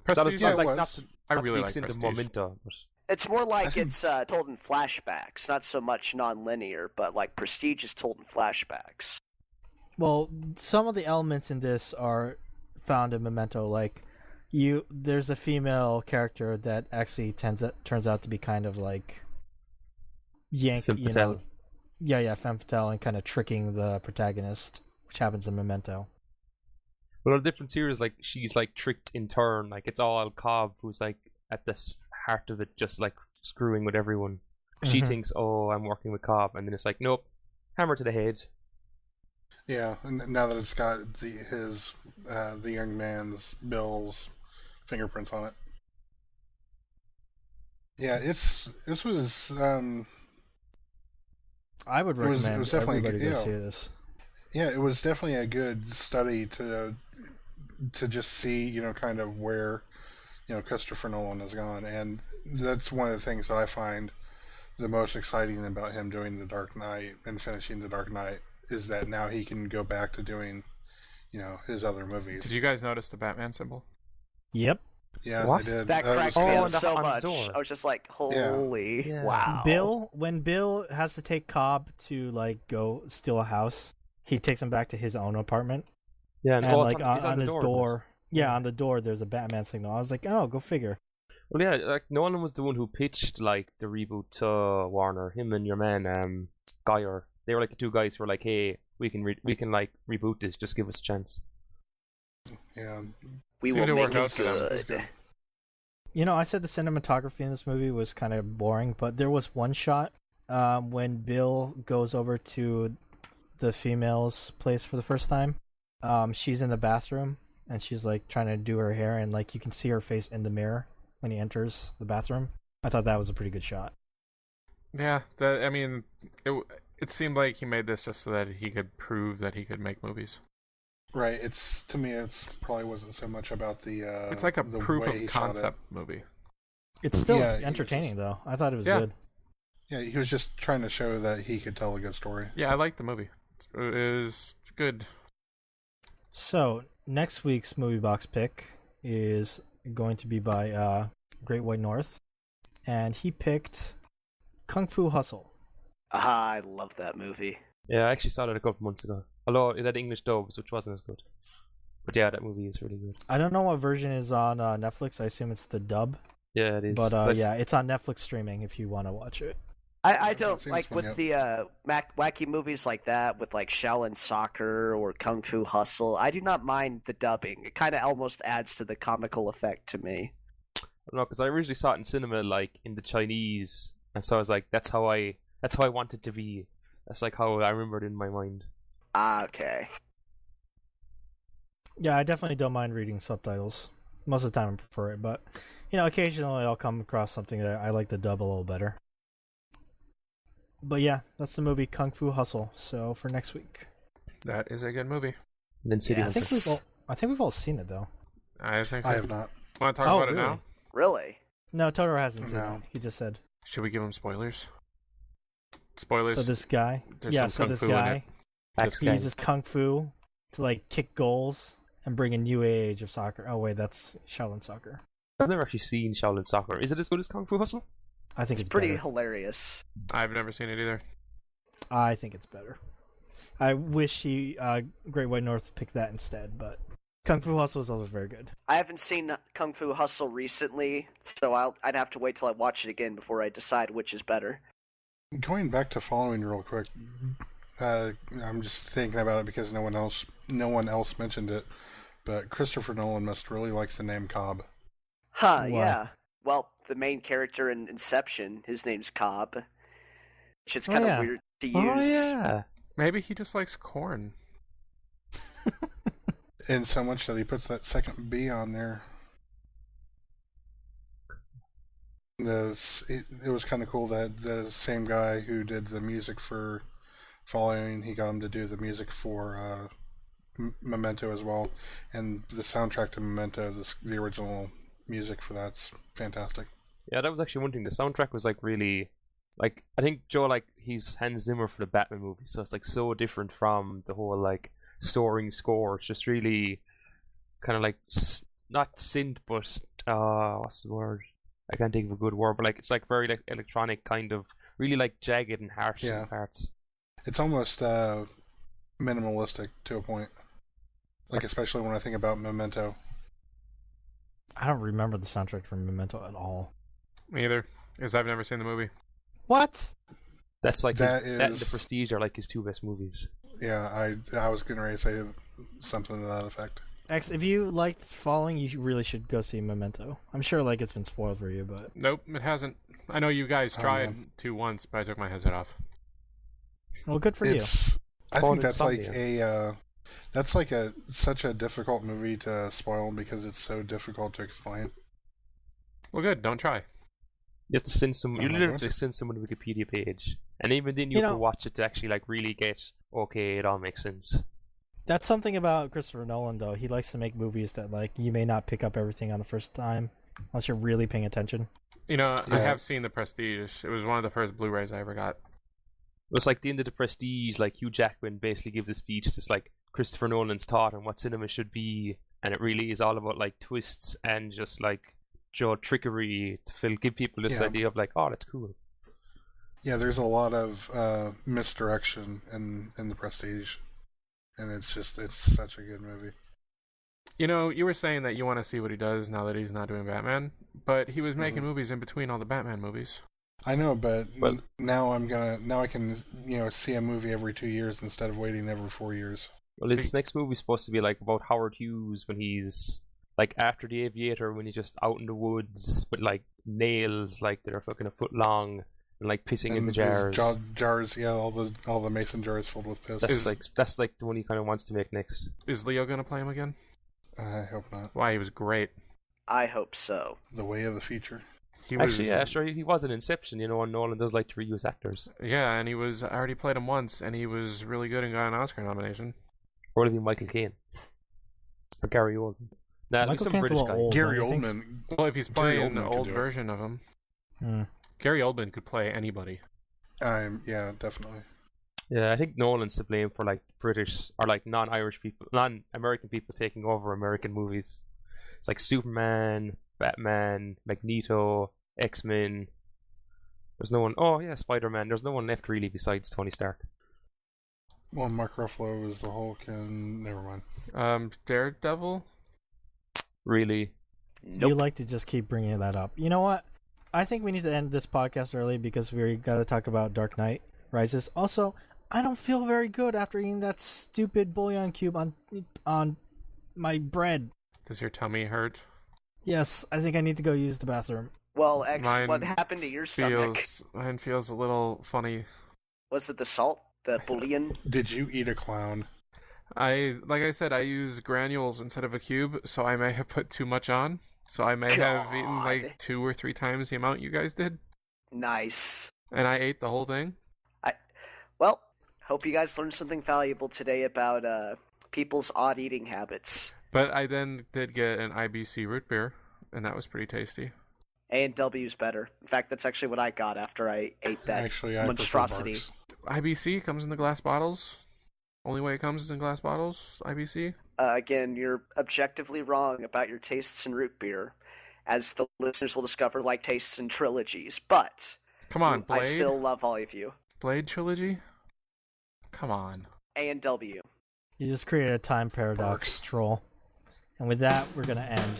that was Prestige. yeah, not it like was. not to, I not really to like extend to Prestige. Momento. But It's more like it's told in flashbacks, not so much non-linear, but like Prestige is told in flashbacks. well, some of the elements in this are found in Memento. Like, there's a female character that actually turns out to be kind of like Femme you fatale. know, yeah, femme fatale, and kind of tricking the protagonist, which happens in Memento. well, the difference here is like she's like tricked in turn. Like it's all Cobb who's like at this heart of it, just like screwing with everyone. She Mhm. thinks, "Oh, I'm working with Cobb," and then it's like, "Nope, hammer to the head." Yeah, and now that it's got the young man's Bill's fingerprints on it. Yeah, this was I would It was recommend definitely everybody good, go yeah. see this. yeah, it was definitely a good study to just see, kind of where, Christopher Nolan has gone, and that's one of the things that I find the most exciting about him doing The Dark Knight and finishing The Dark Knight is that now he can go back to doing, his other movies. Did you guys notice the Batman symbol? Yep. Yeah, What? I did. That cracked was- me Oh, up so on the much. door. I was just like, holy Yeah. wow. When Bill has to take Cobb to like go steal a house, he takes him back to his own apartment, Yeah, and oh, like it's on the his door. door, yeah, on the door there's a Batman signal. I was like, oh, go figure. Well, yeah, like Nolan was the one who pitched like the reboot to Warner. Him and your man, Geyer. They were like the two guys who were like, "Hey, we can like reboot this. Just give us a chance." Yeah. We Seemed will to make work out it for them. It was good. good. You know, I said the cinematography in this movie was kind of boring, but there was one shot when Bill goes over to the female's place for the first time. She's in the bathroom and she's like trying to do her hair, and like you can see her face in the mirror when he enters the bathroom. I thought that was a pretty good shot. Yeah, it seemed like he made this just so that he could prove that he could make movies. Right. To me, it's probably wasn't so much about the. It's like a the proof way he of shot it. concept movie. It's still Yeah, he was entertaining though. I thought it was Yeah. good. Yeah, he was just trying to show that he could tell a good story. Yeah, I liked the movie. It is good. So next week's movie box pick is going to be by Great White North, and he picked Kung Fu Hustle. Ah, I love that movie. Yeah, I actually saw that a couple months ago. Although it had English dubs, which wasn't as good. But yeah, that movie is really good. I don't know what version is on Netflix. I assume it's the dub, Yeah, it is. but 'Cause I s- yeah, it's on Netflix streaming if you want to watch it. I don't seen like this one with yet. the wacky movies like that, with like Shaolin Soccer or Kung Fu Hustle. I do not mind the dubbing. It kind of almost adds to the comical effect to me. I don't know, because I originally saw it in cinema, like in the Chinese, and so I was like, that's how I want it to be. That's like how I remember it in my mind. Ah, okay. Yeah, I definitely don't mind reading subtitles. Most of the time I prefer it, but you know, occasionally I'll come across something that I like the dub a little better. But yeah, that's the movie Kung Fu Hustle. So for next week, That is a good movie. And then City Yeah, I Hunter. think we've all seen it though. I think so. I have not. Want to talk Oh, about it really? now? Really? No, Totoro hasn't seen No. it. He just said. Should we give him spoilers? Spoilers. So this guy, There's yeah, some so kung this fu in guy, it. Axe he Gang. uses kung fu to like kick goals and bring a new age of soccer. Oh wait, that's Shaolin soccer. I've never actually seen Shaolin Soccer. Is it as good as Kung Fu Hustle? I think It's it's pretty better. hilarious. I've never seen it either. I think it's better. I wish Great White North picked that instead, but Kung Fu Hustle is also very good. I haven't seen Kung Fu Hustle recently, so I'd have to wait till I watch it again before I decide which is better. Going back to following real quick, I'm just thinking about it because no one else mentioned it. But Christopher Nolan must really like the name Cobb. Huh, Why? yeah. Well, the main character in Inception, his name's Cobb. Which it's kind of yeah. weird to use. Oh yeah. Maybe he just likes corn. And so much that he puts that second B on there. It was kind of cool that the same guy who did the music for Following, he got him to do the music for Memento as well. And the soundtrack to Memento, the original music for that's fantastic. Yeah, that was actually one thing. The soundtrack was like really, like, I think Joe, like, he's Hans Zimmer for the Batman movie, so it's like so different from the whole like soaring score. It's just really kind of like not synth, but what's the word? I can't think of a good word, but like it's like very like electronic, kind of really like jagged and harsh in parts. It's almost minimalistic to a point. Like especially when I think about Memento. I don't remember the soundtrack from Memento at all. Me either, because I've never seen the movie. What? That's like that and is... The Prestige are like his two best movies. Yeah, I was getting ready to say something to that effect. X, if you liked Falling, you really should go see Memento. I'm sure like it's been spoiled for you, but Nope, it hasn't. I know you guys tried to once, but I took my headset off. well, good for you. I think that's Insomnia. like such a difficult movie to spoil because it's so difficult to explain. Well, good. Don't try. You have to send some. You Oh, literally what? have to send someone a Wikipedia page, and even then you have to watch it to actually like really get. Okay, it all makes sense. That's something about Christopher Nolan, though. He likes to make movies that like you may not pick up everything on the first time unless you're really paying attention. You know, Yeah. I have seen The Prestige. It was one of the first Blu-rays I ever got. It was like the end of The Prestige. Like Hugh Jackman basically gives a speech, just like Christopher Nolan's thought on what cinema should be, and it really is all about like twists and just like trickery to give people this idea of like, oh, that's cool. Yeah, there's a lot of misdirection in The Prestige, and it's such a good movie. You know, you were saying that you want to see what he does now that he's not doing Batman, but he was making Mhm. movies in between all the Batman movies. I know, but Well- now I can see a movie every 2 years instead of waiting every 4 years. Well, his next movie's supposed to be like about Howard Hughes when he's like after The Aviator, when he's just out in the woods with like nails like that are fucking a foot long and like pissing And into his jars. jars, yeah, all the mason jars filled with piss. That's like the one he kind of wants to make next. Is Leo going to play him again? I hope not. Why, he was great. I hope so. The way of the future. He was, Actually, yeah, sure, he was in Inception, you know, and Nolan does like to reuse actors. Yeah, and I already played him once, and he was really good and got an Oscar nomination. Or it'll be Michael Caine. Or Gary Oldman. Nah, Michael some Caine's a British little guy. old. Gary don't you think? Oldman. Well, if he's Gary playing the Oldman could old do it. version of him. Hmm. Gary Oldman could play anybody. Yeah, definitely. Yeah, I think Nolan's to blame for like British or like non-Irish people, non-American people taking over American movies. It's like Superman, Batman, Magneto, X-Men. There's no one. Oh yeah, Spider-Man. There's no one left really besides Tony Stark. Well, Mark Ruffalo is the Hulk, and never mind. Daredevil? Really? Nope. You like to just keep bringing that up. You know what? I think we need to end this podcast early because we got to talk about Dark Knight Rises. Also, I don't feel very good after eating that stupid bouillon cube on my bread. Does your tummy hurt? Yes, I think I need to go use the bathroom. Well, X, Mine what happened to your stomach? Mine feels a little funny. Was it the salt? The bouillon? Did you eat a clown? Like I said, I use granules instead of a cube, so I may have put too much on. So I may have eaten God. like 2 or 3 times the amount you guys did. Nice. And I ate the whole thing. Well, hope you guys learned something valuable today about people's odd eating habits. But I then did get an IBC root beer, and that was pretty tasty. A&W's better. In fact, that's actually what I got after I ate that Actually, I monstrosity. prefer IBC comes in the glass bottles. Only way it comes is in glass bottles, IBC. Again, you're objectively wrong about your tastes in root beer, as the listeners will discover, like tastes in trilogies. But Come on, Blade. I still love all of you. Blade trilogy? Come on. A&W. You just created a time paradox, troll. And with that, we're going to end.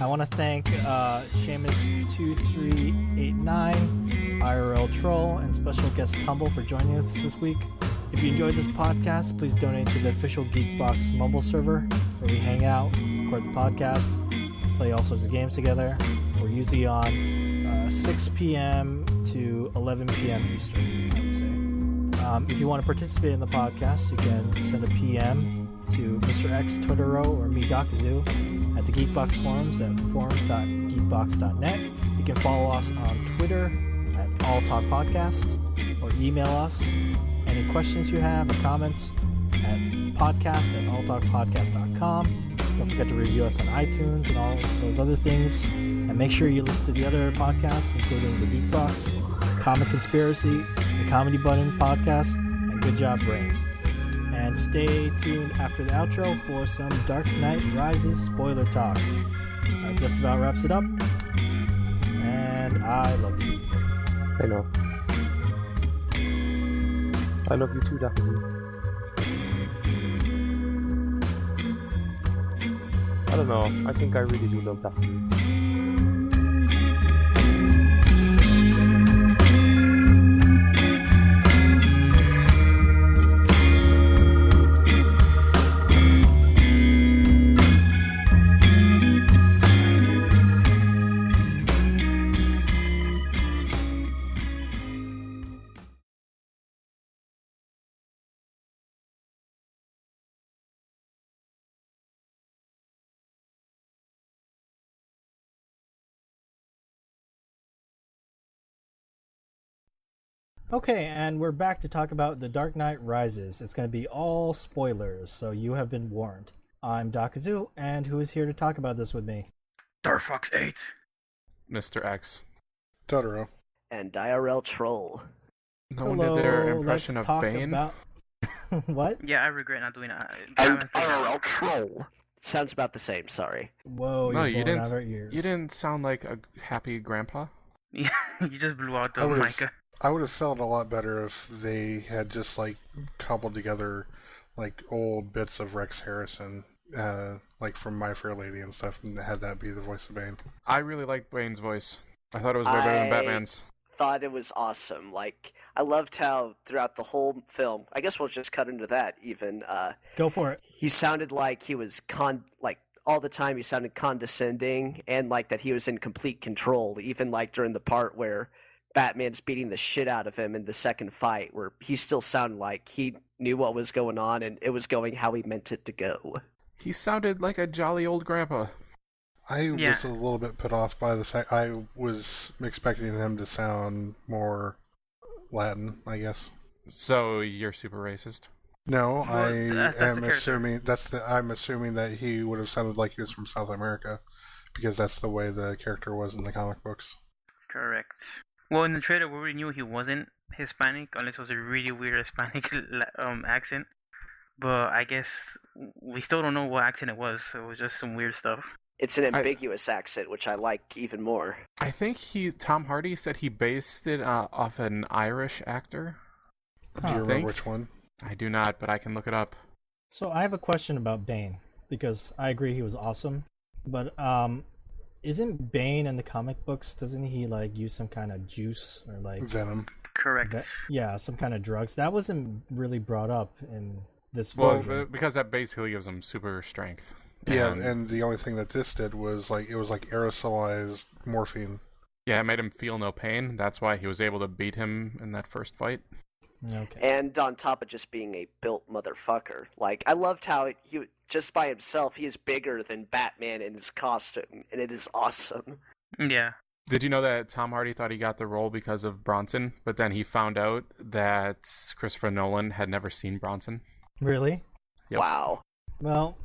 I want to thank Seamus2389, IRL Troll, and special guest Tumble for joining us this week. If you enjoyed this podcast, please donate to the official Geekbox Mumble server, where we hang out, record the podcast, play all sorts of games together. We're usually on 6 p.m. to 11 p.m. Eastern, I would say. If you want to participate in the podcast, you can send a PM to Mr. X, Totoro, or me, Dakazu, at the Geekbox forums at forums.geekbox.net. You can follow us on Twitter at alltalk podcast, or email us any questions you have or comments at podcast@alltalkpodcast.com. Don't forget to review us on iTunes and all those other things. And make sure you listen to the other podcasts, including the Geekbox, Comic Conspiracy, the Comedy Button podcast, and Good Job Brain. And stay tuned after the outro for some Dark Knight Rises spoiler talk. That just about wraps it up. And I love you. I know. I love you too, Dakazu. I don't know. I think I really do love Dakazu. Okay, and we're back to talk about The Dark Knight Rises. It's going to be all spoilers, so you have been warned. I'm Dakazu, and who is here to talk about this with me? Darfox 8. Mr. X. Totoro. And IRL Troll. No one did their impression of Bane. What? Yeah, I regret not doing that. And IRL Troll. Sounds about the same, sorry. Whoa, No, you're you blowing out our didn't. ears. You didn't sound like a happy grandpa. Yeah, you just blew out the I would've- mic. I would have felt a lot better if they had just like cobbled together like old bits of Rex Harrison, like from My Fair Lady and stuff, and had that be the voice of Bane. I really liked Bane's voice. I thought it was way better than Batman's. Thought it was awesome. Like, I loved how throughout the whole film, I guess we'll just cut into that even, Go for it. he sounded like he was all the time he sounded condescending, and like that he was in complete control, even like during the part where Batman's beating the shit out of him in the second fight, where he still sounded like he knew what was going on and it was going how he meant it to go. He sounded like a jolly old grandpa. I was a little bit put off by the fact I was expecting him to sound more Latin, I guess. So you're super racist? No, Well, I that's the am character. assuming I'm assuming that he would have sounded like he was from South America, because that's the way the character was in the comic books. Correct. Well, in the trailer, we already knew he wasn't Hispanic, unless it was a really weird Hispanic accent. But I guess we still don't know what accent it was, so it was just some weird stuff. It's an ambiguous accent, which I like even more. I think Tom Hardy said he based it off an Irish actor. Do you remember think? which one? I do not, but I can look it up. So I have a question about Bane, because I agree he was awesome, but isn't Bane in the comic books, doesn't he like use some kind of juice or like Venom. Correct. yeah, some kind of drugs? That wasn't really brought up in this Well, version. because that basically gives him super strength. Yeah, and the only thing that this did was like it was like aerosolized morphine. Yeah, it made him feel no pain. That's why he was able to beat him in that first fight. Okay. And on top of just being a built motherfucker. Like, I loved how he just by himself, he is bigger than Batman in his costume, and it is awesome. Yeah. Did you know that Tom Hardy thought he got the role because of Bronson, but then he found out that Christopher Nolan had never seen Bronson? Really? Yep. Wow. Well,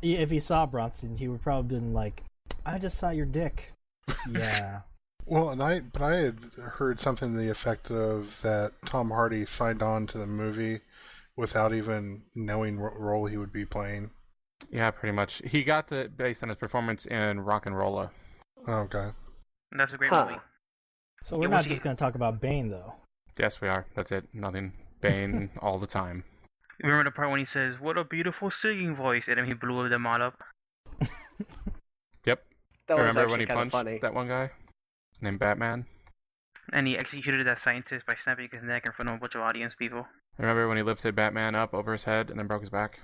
if he saw Bronson, he would probably been like, "I just saw your dick." Yeah. Well, and I had heard something to the effect of that Tom Hardy signed on to the movie without even knowing what role he would be playing. Yeah, pretty much. He got the based on his performance in Rock and Rolla. Okay. That's a great Huh. movie. So we're Yeah, not what's just he- going to talk about Bane, though. Yes, we are. That's it. Nothing. Bane all the time. Remember the part when he says, "What a beautiful singing voice," and then he blew them all up? Yep. That was Remember when actually he kind of punched funny. that one guy named Batman? And he executed that scientist by snapping his neck in front of a bunch of audience people. Remember when he lifted Batman up over his head and then broke his back?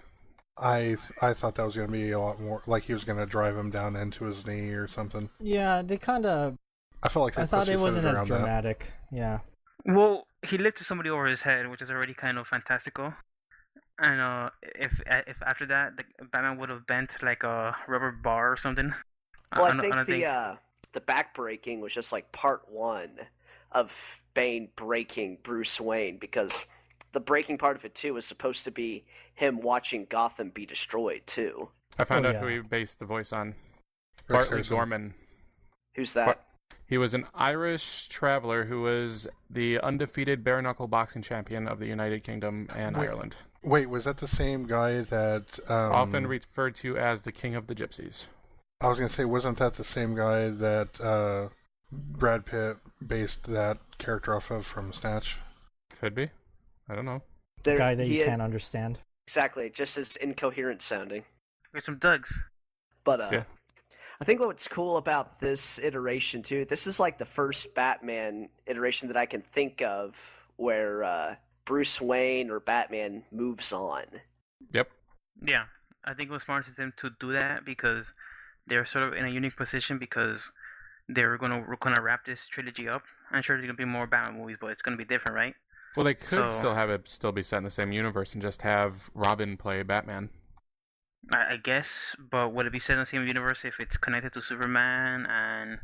I thought that was going to be a lot more like he was going to drive him down into his knee or something. Yeah, they kind of. I felt like I thought it wasn't as around dramatic. Yeah. Well, he lifted somebody over his head, which is already kind of fantastical. And if after that Batman would have bent like a rubber bar or something. Well, I think the back breaking was just like part one of Bane breaking Bruce Wayne, because the breaking part of it too was supposed to be him watching Gotham be destroyed too. I found out who he based the voice on. Bartley Gorman. Who's that? He was an Irish traveler who was the undefeated bare-knuckle boxing champion of the United Kingdom and Ireland. Wait, was that the same guy that... often referred to as the King of the Gypsies. I was going to say, wasn't that the same guy that Brad Pitt based that character off of from Snatch? Could be. I don't know. The guy that you can't understand. Exactly, just as incoherent sounding. There's some Dougs. But yeah. I think what's cool about this iteration too, this is like the first Batman iteration that I can think of where Bruce Wayne or Batman moves on. Yep. Yeah, I think it was smart of them to do that because they're sort of in a unique position because they're gonna wrap this trilogy up. I'm sure there's gonna be more Batman movies, but it's gonna be different, right? Well, they could still have it still be set in the same universe and just have Robin play Batman. I guess, but would it be set in the same universe if it's connected to Superman and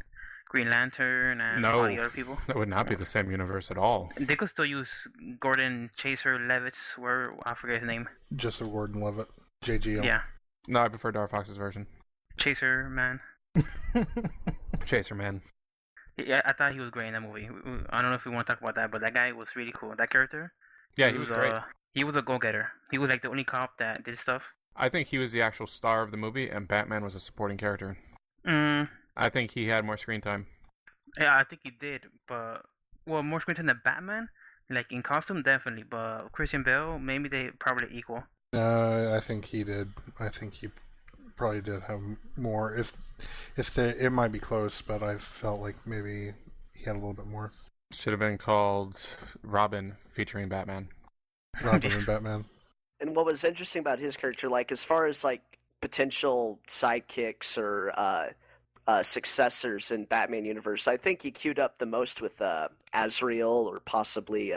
Green Lantern and all the other people? That would not be the same universe at all. They could still use Gordon Chaser-Levitt's, where I forget his name. Joseph Gordon-Levitt, JGL. Yeah. No, I prefer Dark Fox's version. Chaser Man. Chaser Man. Yeah, I thought he was great in that movie. I don't know if we want to talk about that, but that guy was really cool. That character. Yeah, he was great. He was a go-getter. He was like the only cop that did stuff. I think he was the actual star of the movie, and Batman was a supporting character. I think he had more screen time. Yeah, I think he did, but more screen time than Batman. Like in costume, definitely, but Christian Bale, maybe they probably equal. I think he did. I think he probably did have more. It might be close, but I felt like maybe he had a little bit more. Should have been called Robin featuring Batman. Robin and Batman. And what was interesting about his character, like as far as like potential sidekicks or successors in Batman universe, I think he queued up the most with Azrael or possibly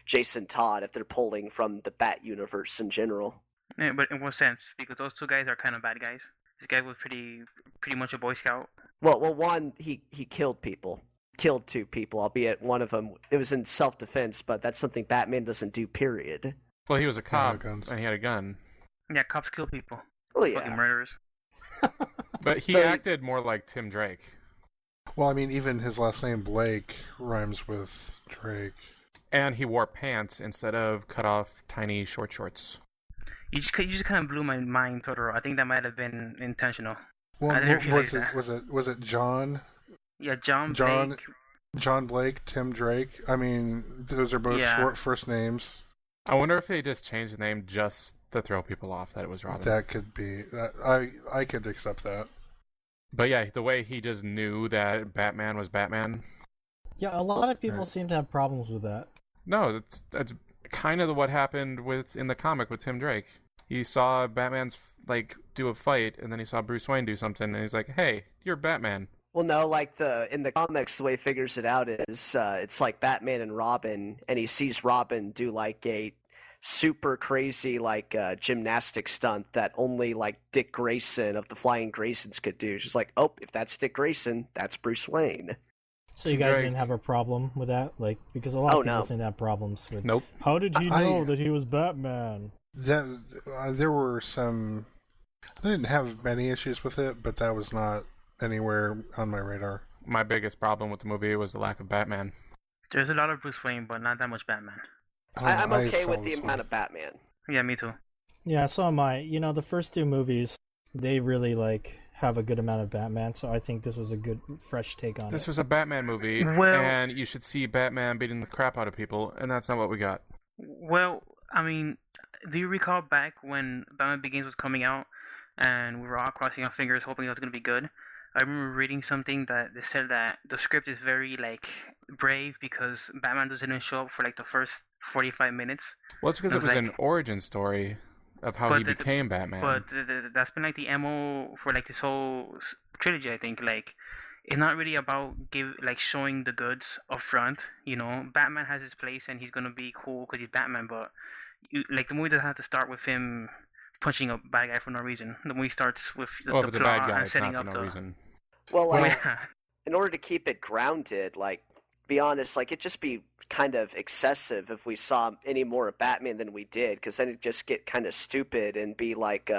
Jason Todd if they're pulling from the Bat universe in general. Yeah, but in what sense? Because those two guys are kind of bad guys. This guy was pretty much a Boy Scout. Well, one he killed people, killed two people, albeit one of them it was in self-defense, but that's something Batman doesn't do. Period. Well, he was a cop and he had a gun. Yeah, cops kill people. Oh yeah, fucking murderers. But he acted more like Tim Drake. Well, I mean, even his last name Blake rhymes with Drake. And he wore pants instead of cut off tiny short shorts. You just kind of blew my mind, Totoro. I think that might have been intentional. Well, was it John? Yeah, John Blake, Tim Drake. I mean, those are both short first names. I wonder if they just changed the name just to throw people off that it was Robin. That could be. I could accept that. But yeah, the way he just knew that Batman was Batman. Yeah, a lot of people seem to have problems with that. No, that's kind of what happened in the comic with Tim Drake. He saw Batman's do a fight, and then he saw Bruce Wayne do something, and he's like, "Hey, you're Batman." Well, no, like in the comics, the way he figures it out is it's like Batman and Robin, and he sees Robin do like a super crazy gymnastic stunt that only like Dick Grayson of the Flying Graysons could do. Just like, oh, if that's Dick Grayson, that's Bruce Wayne. So you guys didn't have a problem with that, because a lot of people seem to have problems with. Nope. How did he know that he was Batman? There were some. I didn't have many issues with it, but that was not anywhere on my radar. My biggest problem with the movie was the lack of Batman. There's a lot of Bruce Wayne, but not that much Batman. I'm okay with the amount of Batman. Yeah, me too. Yeah, so am I. The first two movies, they really have a good amount of Batman, so I think this was a good fresh take on it. This was a Batman movie, and you should see Batman beating the crap out of people, and that's not what we got. Well, I mean, do you recall back when Batman Begins was coming out, and we were all crossing our fingers hoping it was going to be good? I remember reading something that they said that the script is very brave because Batman doesn't even show up for like the first 45 minutes. Well, it's because I it was was like- an origin story of how But he became Batman. But that's been like the MO for like this whole trilogy. I think like it's not really about showing the goods up front. You know, Batman has his place and he's gonna be cool because he's Batman. But the movie doesn't have to start with him punching a bad guy for no reason. The movie starts with the Well, if it's a plot bad guy, and it's setting not for up no the. reason. Well, Well, like, yeah. in order to keep it grounded, like, be honest, like, it'd just be kind of excessive if we saw any more of Batman than we did, because then it'd just get kind of stupid and be like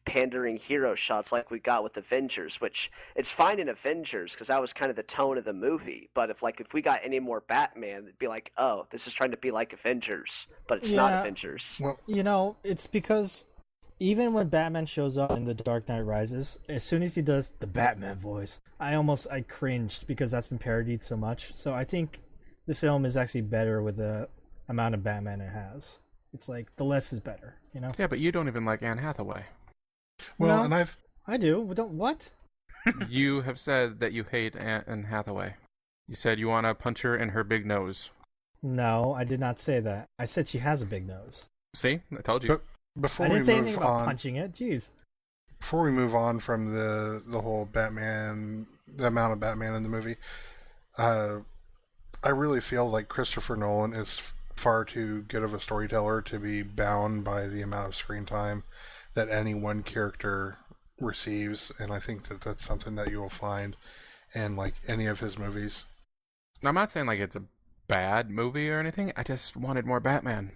pandering hero shots like we got with Avengers, which it's fine in Avengers because that was kind of the tone of the movie. But if we got any more Batman, it'd be like, oh, this is trying to be like Avengers, but it's not Yeah. Avengers. Well, You know, it's because even when Batman shows up in The Dark Knight Rises, as soon as he does the Batman voice, I cringed because that's been parodied so much. So I think the film is actually better with the amount of Batman it has. It's like the less is better, you know? Yeah, but you don't even like Anne Hathaway. well, No. and I do. Don't what? You have said that you hate Anne Hathaway. You said you want to punch her in her big nose. No, I did not say that. I said she has a big nose. See? I told you. But before I we didn't say move anything about on, punching it. Jeez. before we move on from the whole Batman, the amount of Batman in the movie, I really feel like Christopher Nolan is far too good of a storyteller to be bound by the amount of screen time that any one character receives, and I think that that's something that you will find in like any of his movies. I'm not saying like it's a bad movie or anything. I just wanted more Batman.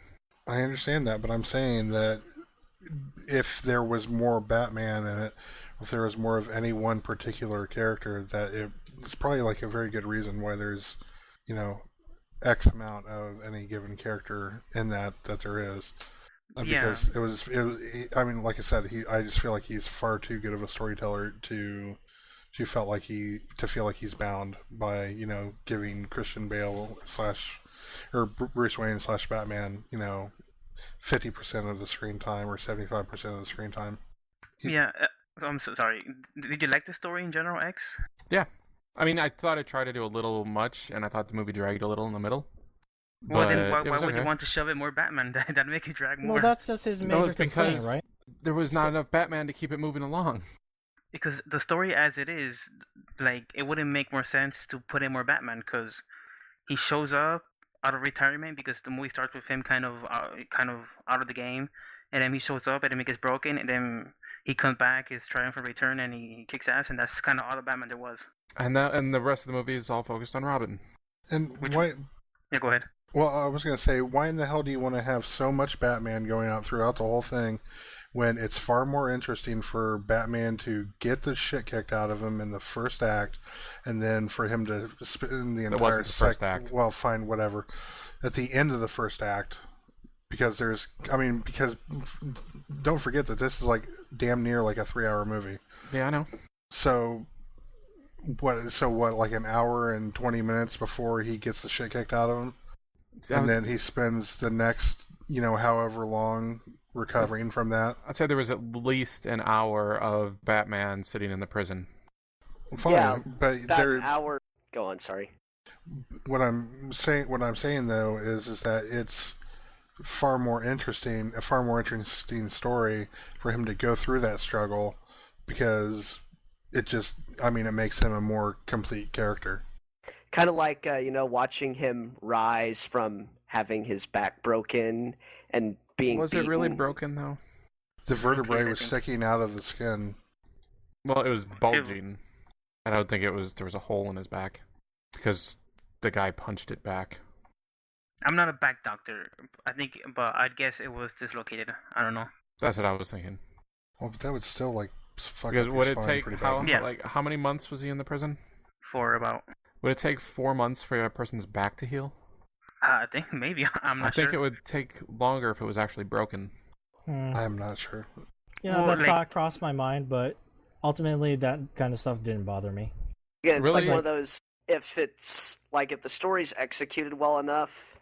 I understand that, but I'm saying that if there was more Batman in it, if there was more of any one particular character, that it's probably like a very good reason why there's, you know, X amount of any given character in that there is. Because it was, I mean, like I said, I just feel like he's far too good of a storyteller to feel like he's bound by, you know, giving Christian Bale or Bruce Wayne / Batman, you know, 50% of the screen time or 75% of the screen time. Yeah. I'm so sorry. Did you like the story in general, X? Yeah. I mean, I thought it tried to do a little much, and I thought the movie dragged a little in the middle. Well, But then why it was would you okay. want to shove it more Batman? That make it drag more. Well, that's just his No, major it's complaint, because right? there was not enough Batman to keep it moving along. Because the story as it is, like, it wouldn't make more sense to put in more Batman because he shows up out of retirement because the movie starts with him kind of out of the game, and then he shows up and then he gets broken, and then he comes back, his triumphant return, and he kicks ass, and that's kind of all the Batman there was. And the rest of the movie is all focused on Robin. And Which- why? Yeah, go ahead. Well, I was going to say, why in the hell do you want to have so much Batman going out throughout the whole thing when it's far more interesting for Batman to get the shit kicked out of him in the first act and then for him to spend the That entire wasn't the first act. Well, fine, whatever. At the end of the first act, because don't forget that this is like damn near like a 3-hour movie. Yeah, I know. So what, like an hour and 20 minutes before he gets the shit kicked out of him? And then he spends the next, you know, however long recovering from that. I'd say there was at least an hour of Batman sitting in the prison. Fine, Yeah, but That there. hour. Go on. Sorry. What I'm saying though is that it's a far more interesting story for him to go through that struggle because it makes him a more complete character. Kind of like watching him rise from having his back broken and being Was it really beaten. broken though? The vertebrae I was think. sticking out of the skin. Well, it was bulging. I don't think there was a hole in his back because the guy punched it back. I'm not a back doctor, I think, but I'd guess it was dislocated. I don't know. That's what I was thinking. Well, but that would still like fuck Because up would your it spine take pretty how bad. Yeah. how many months was he in the prison? For about, Would it take 4 months for a person's back to heal? I think maybe. I'm not I think sure. it would take longer if it was actually broken. I am not sure. Yeah, Well, that like- thought crossed my mind, but ultimately that kind of stuff didn't bother me. Yeah, it's Really? like one of those. If the story's executed well enough,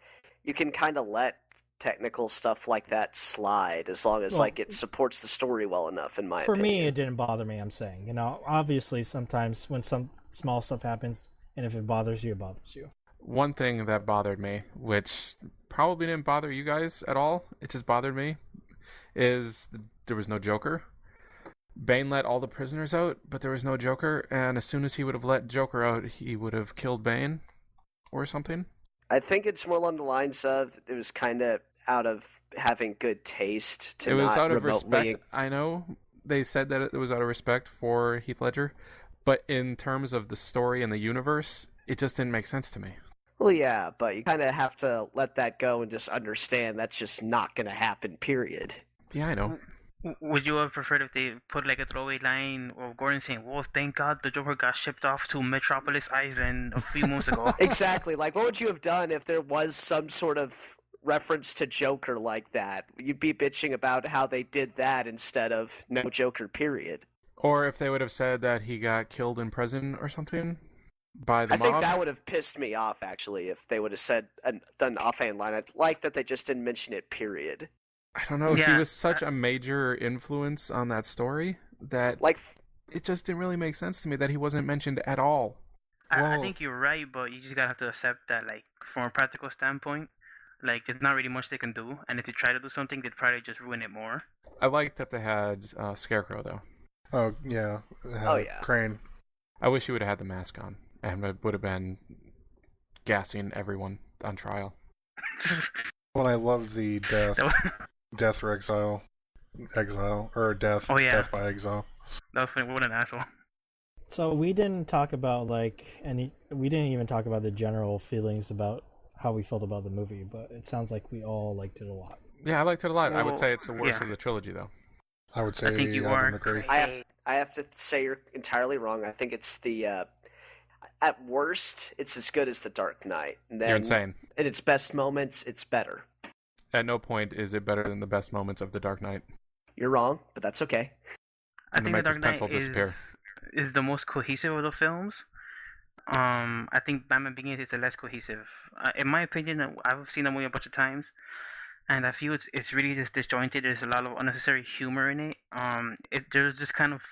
you can kind of let technical stuff like that slide as long as Well, like it supports the story well enough. In my For me, opinion. it didn't bother me. I'm saying, obviously, sometimes when some small stuff happens, and if it bothers you, it bothers you. One thing that bothered me, which probably didn't bother you guys at all, it just bothered me, is there was no Joker. Bane let all the prisoners out, but there was no Joker, and as soon as he would have let Joker out, he would have killed Bane or something. I think it's more along the lines of it was kind of out of having good taste to It was not out of remotely... respect. I know they said that it was out of respect for Heath Ledger, but in terms of the story and the universe, it just didn't make sense to me. Well, yeah, but you kind of have to let that go and just understand that's just not going to happen, period. Yeah, I know. Would you have preferred if they put like a throwaway line of Gordon saying, "Well, thank God the Joker got shipped off to Metropolis Island a few months ago"? Exactly. Like, what would you have done if there was some sort of reference to Joker like that? You'd be bitching about how they did that instead of no Joker, period. Or if they would have said that he got killed in prison or something by the I mob. think that would have pissed me off, actually, if they would have said done offhand line. I like that they just didn't mention it, period. I don't know. Yeah. He was such a major influence on that story that Like, it just didn't really make sense to me that he wasn't mentioned at all. I Well- think you're right, but you just gotta have to accept that, like, from a practical standpoint, like, there's not really much they can do, and if they try to do something, they'd probably just ruin it more. I liked that they had Scarecrow, though. Oh yeah. Oh, yeah. Crane. I wish he would have had the mask on, and it would have been gassing everyone on trial. Well, I love the death or exile, or death. Oh, yeah. Death by exile. That was funny. What an asshole. So we didn't talk about we didn't even talk about the general feelings about how we felt about the movie, but it sounds like we all liked it a lot. Yeah, I liked it a lot. I would Well, say it's the worst yeah. of the trilogy, though. I would say I think you I are don't agree. correct. I have to say you're entirely wrong. I think it's the... at worst, it's as good as The Dark Knight. And then, You're insane. in its best moments, it's better. At no point is it better than the best moments of The Dark Knight. You're wrong, but that's okay. I And to think The make this Dark Knight pencil disappear. is the most cohesive of the films. I think Batman Begins is the less cohesive. In my opinion, I've seen the movie a bunch of times, and I feel it's really just disjointed. There's a lot of unnecessary humor in it. There's just kind of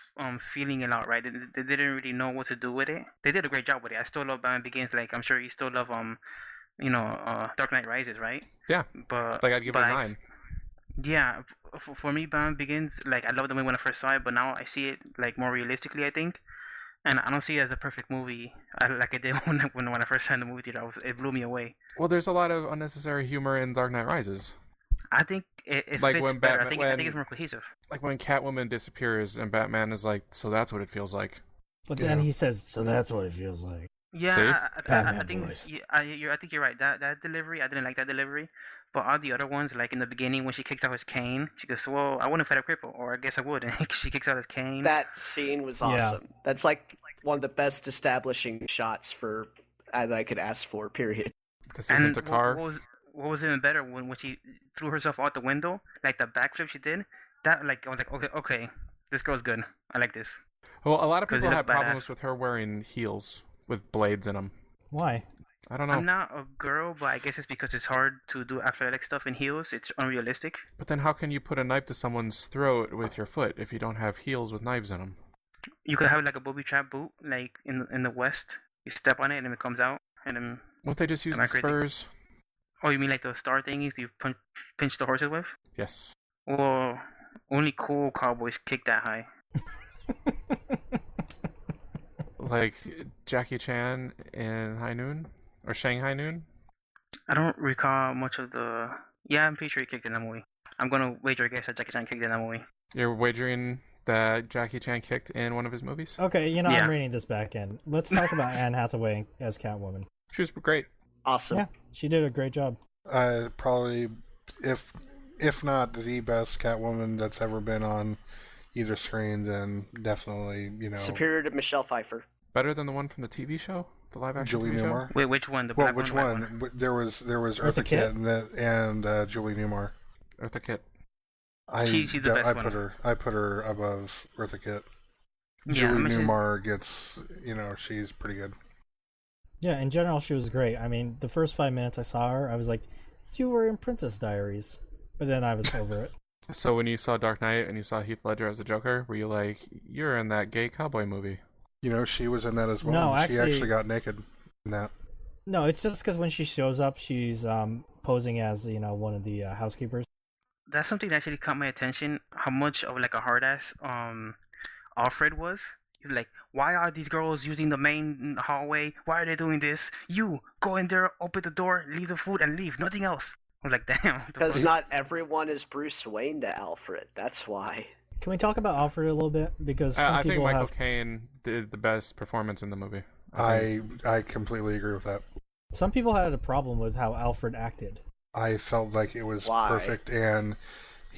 feeling it out, right? They didn't really know what to do with it. They did a great job with it. I still love Batman Begins. Like, I'm sure you still love Dark Knight Rises, right? Yeah. But Like, I'd give it a but 9. Yeah, for me, Batman Begins, like, I loved the movie when I first saw it, but now I see it, like, more realistically, I think. And I don't see it as a perfect movie, like I did when I first saw it in the movie theater. It blew me away. Well, there's a lot of unnecessary humor in Dark Knight Rises. I think it Like fits when better. Batman- I think it's more cohesive. Like when Catwoman disappears and Batman is like, so that's what it feels like. But then Yeah. he says, "So that's what it feels like." Yeah, See? I Batman think voice. I think you're right. That delivery, I didn't like that delivery. But all the other ones, like in the beginning when she kicks out his cane, she goes, "Well, I wouldn't fight a cripple, or I guess I would." And she kicks out his cane. That scene was Yeah. awesome. That's like one of the best establishing shots for that I could ask for, period. This isn't a car. What was even better when she threw herself out the window, like the backflip she did. That, like, I was like, okay, this girl's good. I like this. Well, a lot of 'Cause people they had look problems badass. with her wearing heels with blades in them. Why? I don't know. I'm not a girl, but I guess it's because it's hard to do athletic stuff in heels. It's unrealistic. But then how can you put a knife to someone's throat with your foot if you don't have heels with knives in them? You could have like a booby trap boot, like in the West. You step on it and then it comes out, and then. Won't they just use Am I the crazy? spurs? Oh, you mean like the star thingies you pinch the horses with? Yes. Well, only cool cowboys kick that high. Like Jackie Chan in High Noon? Or Shanghai Noon? I don't recall much of the. Yeah, I'm pretty sure he kicked in that movie. I'm gonna wager a guess that Jackie Chan kicked in that movie. You're wagering that Jackie Chan kicked in one of his movies? Okay, Yeah. I'm reading this back in. Let's talk about Anne Hathaway as Catwoman. She was great. Awesome. Yeah, she did a great job. Probably, if not the best Catwoman that's ever been on either screen, then definitely, Superior to Michelle Pfeiffer. Better than the one from the TV show? The live action Julie TV show? Newmar. Wait, which one? The Well, black which one? one? There was Eartha Eartha Kitt and Julie Newmar. Eartha Kitt. She's the best one. I put her above Eartha Kitt. Yeah, Julie I'm actually- Newmar gets, she's pretty good. Yeah, in general, she was great. I mean, the first 5 minutes I saw her, I was like, "You were in Princess Diaries," but then I was over it. So when you saw Dark Knight and you saw Heath Ledger as the Joker, were you like, you're in that gay cowboy movie? She was in that as well. No, She actually- actually got naked in that. No, it's just because when she shows up, she's posing as one of the housekeepers. That's something that actually caught my attention. How much of like a hard ass Alfred was. He's like, why are these girls using the main hallway? Why are they doing this? You go in there, open the door, leave the food, and leave. Nothing else. I was like, damn. Because not everyone is Bruce Wayne to Alfred. That's why. Can we talk about Alfred a little bit? Because some I think people Michael have... Caine did the best performance in the movie. I completely agree with that. Some people had a problem with how Alfred acted. I felt like it was perfect, and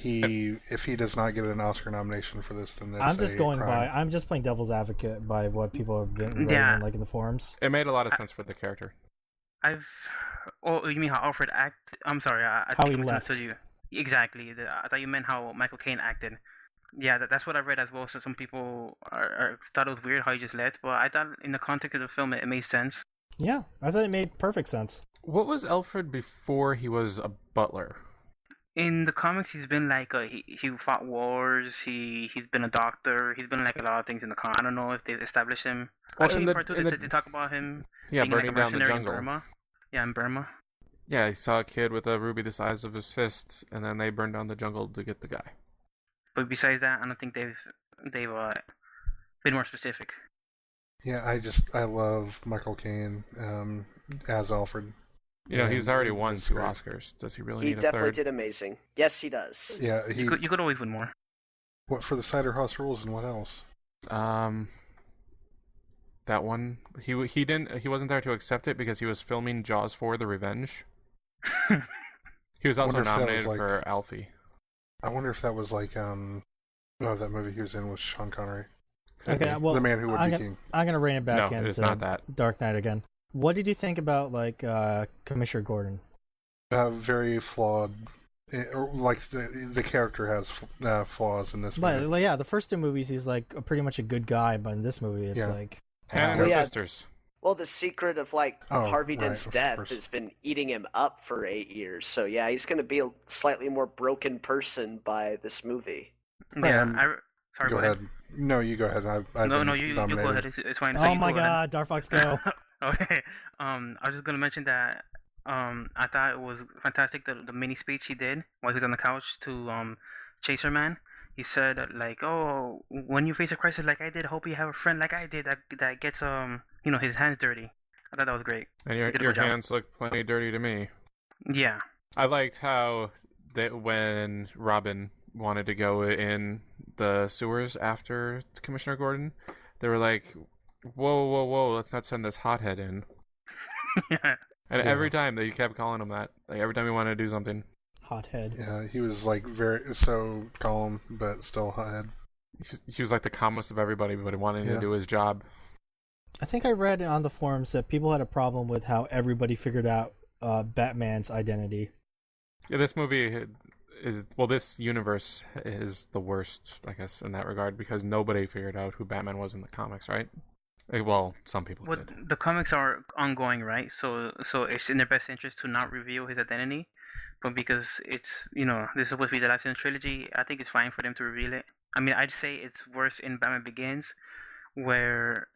if he does not get an Oscar nomination for this, then I'm just going crime. by. I'm just playing devil's advocate by what people have been writing in the forums. It made a lot of sense for the character. Oh, you mean how Alfred act? I'm sorry, I How think he I left. misunderstood you. Exactly. I thought you meant how Michael Caine acted. Yeah, that's what I read as well. So some people thought it was weird how he just left, but I thought in the context of the film it made sense. Yeah, I thought it made perfect sense. What was Alfred before he was a butler? In the comics, he's been like he fought wars. He's been a doctor. He's been like a lot of things in the comics. I don't know if they established him. Well, Actually, in part two, they talk about him. Yeah, being like burning a down the mercenary jungle. In Burma. Yeah, in Burma. Yeah, he saw a kid with a ruby the size of his fist, and then they burned down the jungle to get the guy. But besides that, I don't think they've been more specific. Yeah, I love Michael Caine as Alfred. You know, Yeah, he's already won it's 2 great. Oscars. Does he really He need a definitely third? did amazing. Yes, he does. Yeah, You could always win more. what for the Cider House Rules and what else? That one he wasn't there to accept it because he was filming Jaws 4: The Revenge. He was also Wonder if that was nominated like- for Alfie. I wonder if that was like that movie he was in with Sean Connery, Okay, well, The Man Who Would I'm Be gonna, King. I'm gonna rein it back No, into it is not that. Dark Knight again. What did you think about Commissioner Gordon? Very flawed. Like the character has flaws in this movie. But yeah, the first 2 movies he's like pretty much a good guy, but in this movie it's Yeah. like Hannah and Well, her yeah. sisters. Well, the secret of Harvey right, Dent's of death course. has been eating him up for 8 years. So yeah, he's going to be a slightly more broken person by this movie. Yeah, Um, sorry. Go ahead. No, you go ahead. No, you go ahead. It's fine. So oh you my go ahead. god, Darfox go. Okay. I was just gonna mention that. I thought it was fantastic the mini speech he did while he was on the couch to Chaser Man. He said like, "Oh, when you face a crisis like I did, hope you have a friend like I did that gets his hands dirty." I thought that was great. And He did a your good job. hands look plenty dirty to me. Yeah. I liked how when Robin wanted to go in the sewers after Commissioner Gordon, they were like, whoa, let's not send this hothead in. Yeah. And Yeah. every time they kept calling him that. Like every time he wanted to do something. Hothead. Yeah, he was like so calm, but still hothead. He was like the calmest of everybody, but he wanted Yeah. to do his job. I think I read on the forums that people had a problem with how everybody figured out Batman's identity. Yeah, this movie this universe is the worst, I guess, in that regard, because nobody figured out who Batman was in the comics, right? Well, some people Well, did. the comics are ongoing, right? So it's in their best interest to not reveal his identity. But because it's this is supposed to be the last in the trilogy, I think it's fine for them to reveal it. I mean, I'd say it's worse in Batman Begins, where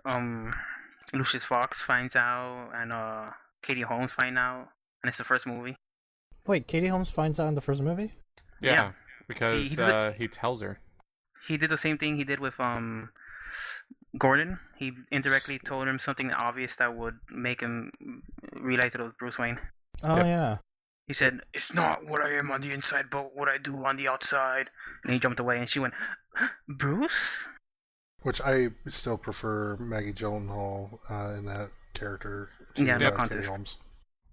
Lucius Fox finds out and Katie Holmes find out, and it's the first movie. Wait, Katie Holmes finds out in the first movie? Yeah, because He- he tells her. He did the same thing he did with Gordon. He indirectly told him something obvious that would make him realize that it was Bruce Wayne. Oh Yep. yeah. He said, "It's not what I am on the inside, but what I do on the outside." And he jumped away, and she went, "Bruce?" Which I still prefer Maggie Gyllenhaal in that character. Yeah, no Katie contest. Holmes.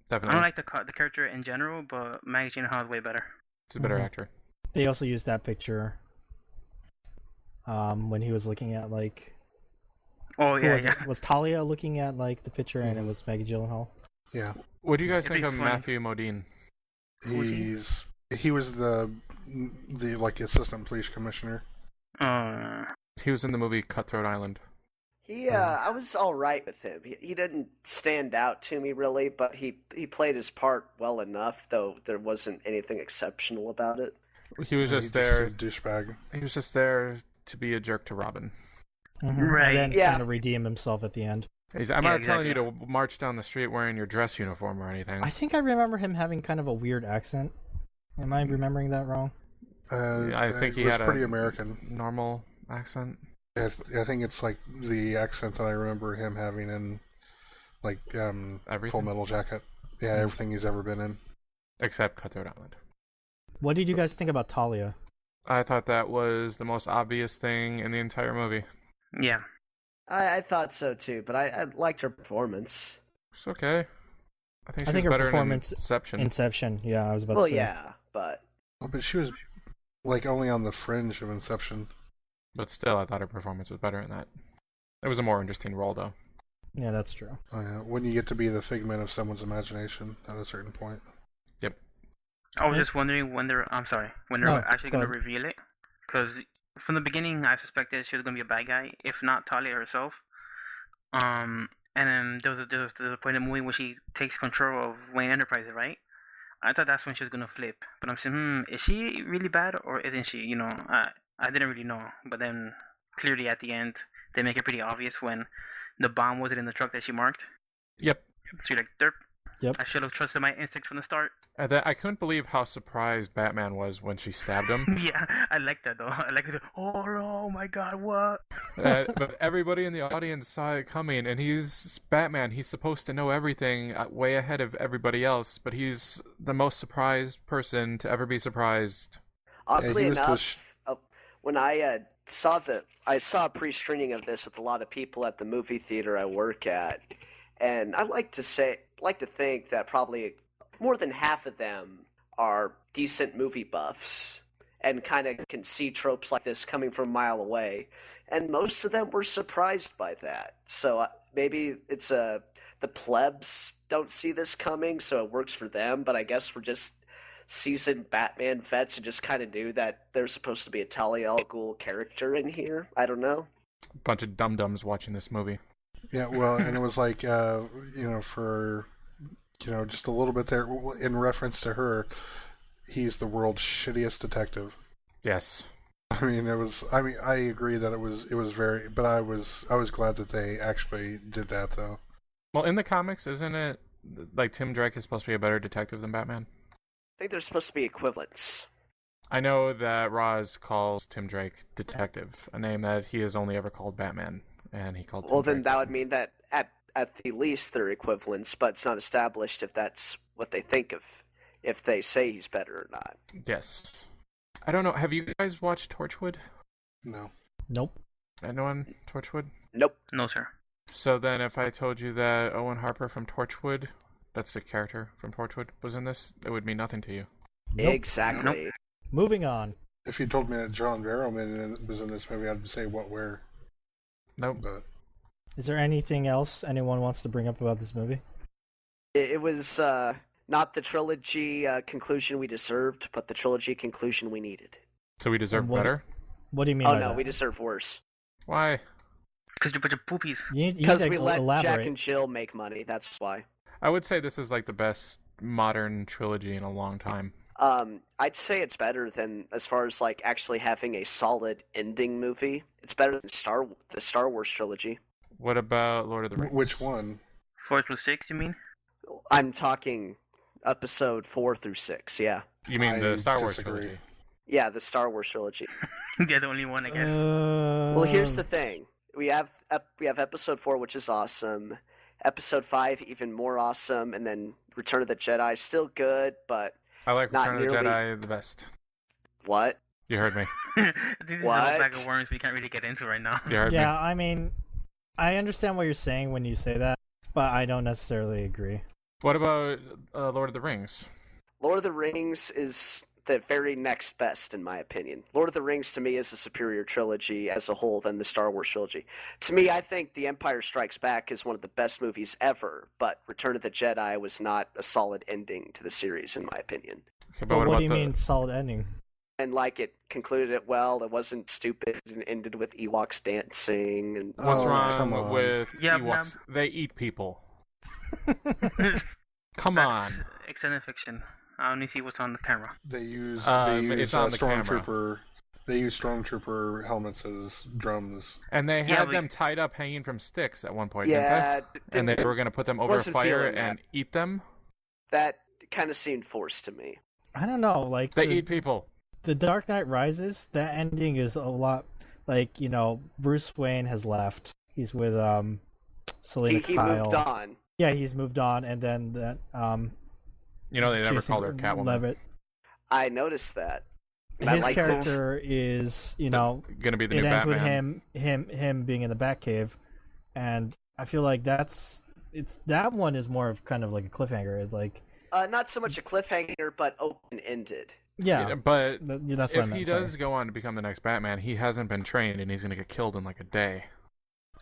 I Definitely. don't like the character in general, but Maggie Gyllenhaal is way better. He's a better Mhm. actor. They also used that picture when he was looking at Oh who yeah, was, yeah. it? Was Talia looking at the picture and it was Maggie Gyllenhaal? Yeah, What do you guys It'd think be of funny. Matthew Modine? Who's he? he was the assistant police commissioner. He was in the movie Cutthroat Island. I was all right with him. He didn't stand out to me really, but he played his part well enough, though there wasn't anything exceptional about it. He was He's just there. a douchebag. He was just there to be a jerk to Robin. Mhm. Right. And then Yeah. kind of redeem himself at the end. I'm Yeah, not telling you exactly. to march down the street wearing your dress uniform or anything. I think I remember him having kind of a weird accent. Am I remembering that wrong? I think he was had a pretty American. normal accent. I think it's like the accent that I remember him having in like Everything? Full Metal Jacket. Yeah, everything he's ever been in. Except Cutthroat Island. What did you guys think about Talia? I thought that was the most obvious thing in the entire movie. Yeah. I thought so too, but I liked her performance. It's okay. I think I she think was her better performance- in Inception. Inception. Yeah, I was about Well, to say. yeah, but Oh, but she was like only on the fringe of Inception. But still, I thought her performance was better in that. It was a more interesting role, though. Yeah, that's true. Oh, yeah. When you get to be the figment of someone's imagination at a certain point. I was Right. just wondering when they're. I'm sorry, when they're No, actually go going to ahead. reveal it, because from the beginning I suspected she was going to be a bad guy, if not Talia herself. And then there was a point in the movie where she takes control of Wayne Enterprises, right? I thought that's when she was gonna flip, but I'm saying, is she really bad or isn't she? You know, I didn't really know, but then clearly at the end they make it pretty obvious when the bomb wasn't in the truck that she marked. Yep. So you're like, derp. Yep. I should have trusted my instincts from the start. I couldn't believe how surprised Batman was when she stabbed him. Yeah, I like that though. I like it. Oh my god, what? But everybody in the audience saw it coming, and he's Batman. He's supposed to know everything way ahead of everybody else, but he's the most surprised person to ever be surprised. oddly he was the enough, when I saw a pre-screening of this with a lot of people at the movie theater I work at, and I like to think that probably more than half of them are decent movie buffs and kind of can see tropes like this coming from a mile away, and most of them were surprised by that. So maybe it's the plebs don't see this coming, so it works for them. But I guess we're just seasoned Batman vets and just kind of knew that there's supposed to be a Talia al Ghul character in here. I don't know. Bunch of dum-dums watching this movie. Yeah, well, and it was like, for, just a little bit there, in reference to her, he's the world's shittiest detective. Yes. I mean, I agree that it was very, but I was glad that they actually did that, though. Well, in the comics, isn't it like Tim Drake is supposed to be a better detective than Batman? I think there's supposed to be equivalents. I know that Roz calls Tim Drake detective, a name that he has only ever called Batman, and he called. Well, Tim then Drake that would mean that at the least they're equivalents, but it's not established if that's what they think of, if they say he's better or not. Yes. I don't know. Have you guys watched Torchwood? No. Nope. Anyone? Torchwood? Nope. No, sir. So then if I told you that Owen Harper from Torchwood, that's the character from Torchwood, was in this, it would mean nothing to you. Nope. Exactly. Moving on. If you told me that John Barrowman was in this movie, I'd say what, where. Nope. But Is there anything else anyone wants to bring up about this movie? It was not the trilogy conclusion we deserved, but the trilogy conclusion we needed. So we deserve What- better? What do you mean Oh by no, that? we deserve worse. Why? Because you're a bunch of poopies. You need Because to we let elaborate. Jack and Jill make money. That's why. I would say this is like the best modern trilogy in a long time. I'd say it's better than, as far as like actually having a solid ending movie. It's better than the Star Wars trilogy. What about Lord of the Rings? which one? 4 through 6, you mean? I'm talking episode 4 through 6. Yeah, You mean the I Star Wars disagree. trilogy? yeah, the Star Wars trilogy. They're the only one, I guess. Well, here's the thing: we have episode 4, which is awesome. Episode 5, even more awesome, and then Return of the Jedi, still good, but I like Not Return of the nearly- Jedi the best. what? You heard me. I think this is a What? whole bag of worms we can't really get into right now. You heard me. Yeah, I mean, I understand what you're saying when you say that, but I don't necessarily agree. What about Lord of the Rings? Lord of the Rings is the very next best, in my opinion. Lord of the Rings, to me, is a superior trilogy as a whole than the Star Wars trilogy. To me, I think The Empire Strikes Back is one of the best movies ever, but Return of the Jedi was not a solid ending to the series, in my opinion. Okay, But what about do you mean solid ending? And like, it concluded it well. It wasn't stupid and ended with Ewoks dancing. And What's Oh, come wrong on. with Yep, Ewoks? They eat people. Come on. That's extended fiction. I only see what's on the camera. They use It's on the camera. Stormtrooper they use stormtrooper helmets as drums. And they had them tied up hanging from sticks at one point, didn't they? And they were going to put them over a fire and eat them? That kind of seemed forced to me. I don't know, like... They eat people. The Dark Knight Rises, that ending is a lot... Like, you know, Bruce Wayne has left. He's with Selena Kyle. He moved on. Yeah, he's moved on, and then that... You know, they never called her Catwoman. Levitt. I noticed that. His character is, you know... Going to be the new Batman. It ends with him being in the Batcave, and I feel like that one is more of kind of like a cliffhanger. Like... not so much a cliffhanger, but open-ended. Yeah, but that's what if he does go on to become the next Batman, he hasn't been trained, and he's going to get killed in like a day.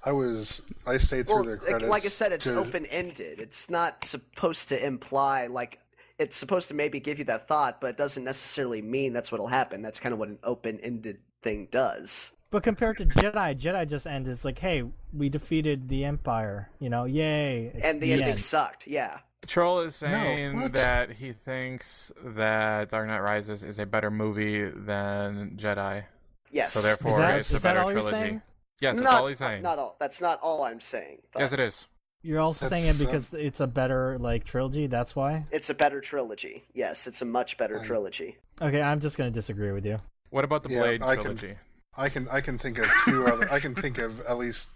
I stayed through the credits. Like I said, it's open-ended. It's not supposed to imply, like, it's supposed to maybe give you that thought, but it doesn't necessarily mean that's what'll happen. That's kind of what an open-ended thing does. But compared to Jedi just ends. It's like, hey, we defeated the Empire. You know, yay! And the ending sucked. Yeah. Troll is saying that he thinks that Dark Knight Rises is a better movie than Jedi. Yes. So therefore, it's a better trilogy. Yes, that's all he's saying. Not all. That's not all I'm saying. Yes, it is. You're also saying it because it's a better trilogy. That's why. It's a better trilogy. Yes, it's a much better trilogy. Okay, I'm just going to disagree with you. What about the Blade trilogy? I can think of two other. I can think of at least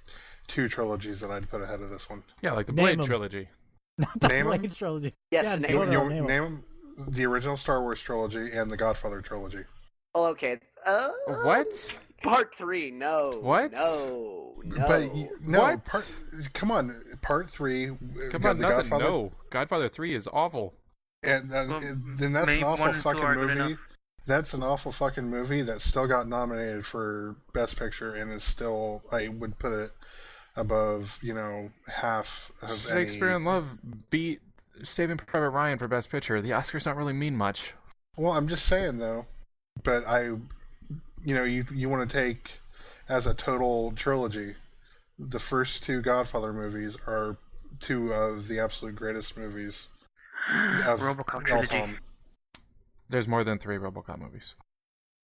two trilogies that I'd put ahead of this one. Yeah, like the Blade trilogy. Not the Blade trilogy. Yes, yeah, name them. The original Star Wars trilogy and the Godfather trilogy. Oh, okay. What? Part 3, no. What? No. But no. What? Come on, Part 3. Come on, nothing. Godfather, no. Godfather 3 is awful. And then that's an awful fucking movie. That's an awful fucking movie that still got nominated for Best Picture and is still, I would put it above, half of Shakespeare in Love beat Saving Private Ryan for Best Picture. The Oscars don't really mean much. Well, I'm just saying, though. But you want to take, as a total trilogy, the first two Godfather movies are two of the absolute greatest movies of RoboCop all trilogy. time. There's more than 3 RoboCop movies.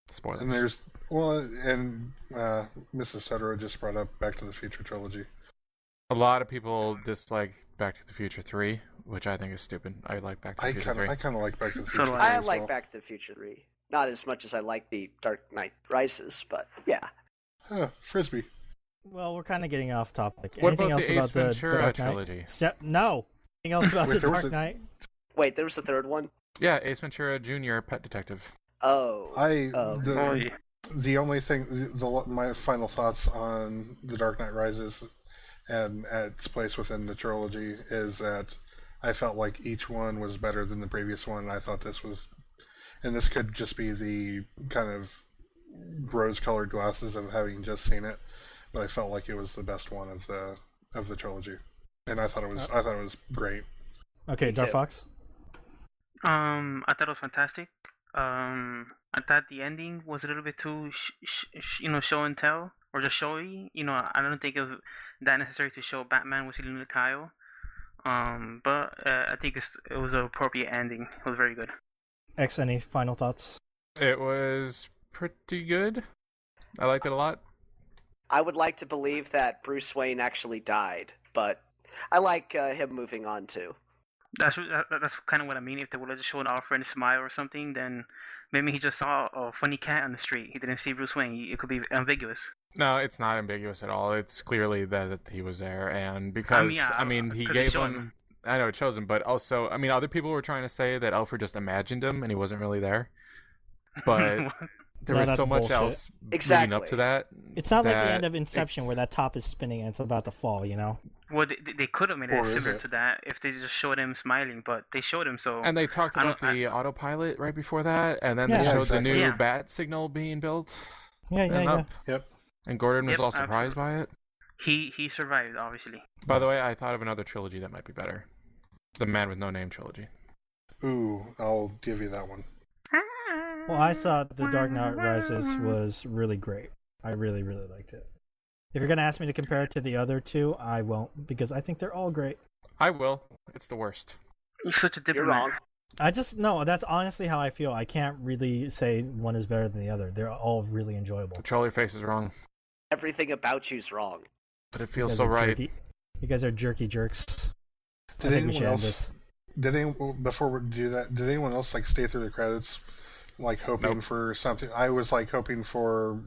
Spoilers. And Mrs. Totoro just brought up Back to the Future trilogy. A lot of people dislike Back to the Future 3, which I think is stupid. I like Back to the Future 3. I kind of like Back to the Future 3 I like Back to the Future 3. Not as much as I like the Dark Knight Rises, but yeah. Frisbee. Well, we're kind of getting off topic. What Anything about else the about Ace the Ventura Dark trilogy? No. Anything else about the Dark Knight? Wait, there was a third one? Yeah, Ace Ventura Jr., Pet Detective. Oh. The only thing, my final thoughts on The Dark Knight Rises and its place within the trilogy is that I felt like each one was better than the previous one. I thought this was, and this could just be the kind of rose-colored glasses of having just seen it, but I felt like it was the best one of the trilogy, and I thought it was great. Okay, Dark Fox. I thought it was fantastic. I thought the ending was a little bit too, show and tell, or just showy. I don't think it was that necessary to show Batman with Selina Kyle. But I think it was an appropriate ending. It was very good. X, any final thoughts? It was pretty good. I liked it a lot. I would like to believe that Bruce Wayne actually died, but I like him moving on too. That's kind of what I mean. If they would have just shown Alfred and smile or something, then maybe he just saw a funny cat on the street. He didn't see Bruce Wayne. It could be ambiguous. No, it's not ambiguous at all. It's clearly that he was there, and because he gave him. I know it shows him, but also, other people were trying to say that Alfred just imagined him and he wasn't really there. But there was so much else leading up to that. It's not like the end of Inception where that top is spinning and it's about to fall, Well, they could have made it similar to that if they just showed him smiling, but they showed him so. And they talked about the autopilot right before that, and then they showed the new bat signal being built. Yeah. Yep. And Gordon was all surprised by it. He survived, obviously. By the way, I thought of another trilogy that might be better. The Man with No Name trilogy. Ooh, I'll give you that one. Well, I thought The Dark Knight Rises was really great. I really, really liked it. If you're going to ask me to compare it to the other two, I won't, because I think they're all great. I will. It's the worst. You're such a diplomat. You're wrong. No, that's honestly how I feel. I can't really say one is better than the other. They're all really enjoyable. Control your face is wrong, Everything about you's wrong. but it You feels guys so are right. jerky. You guys are jerky jerks. I Did think we should anyone end else? this. Before we do that, did anyone else like stay through the credits, like hoping Nope. for something? I was like hoping for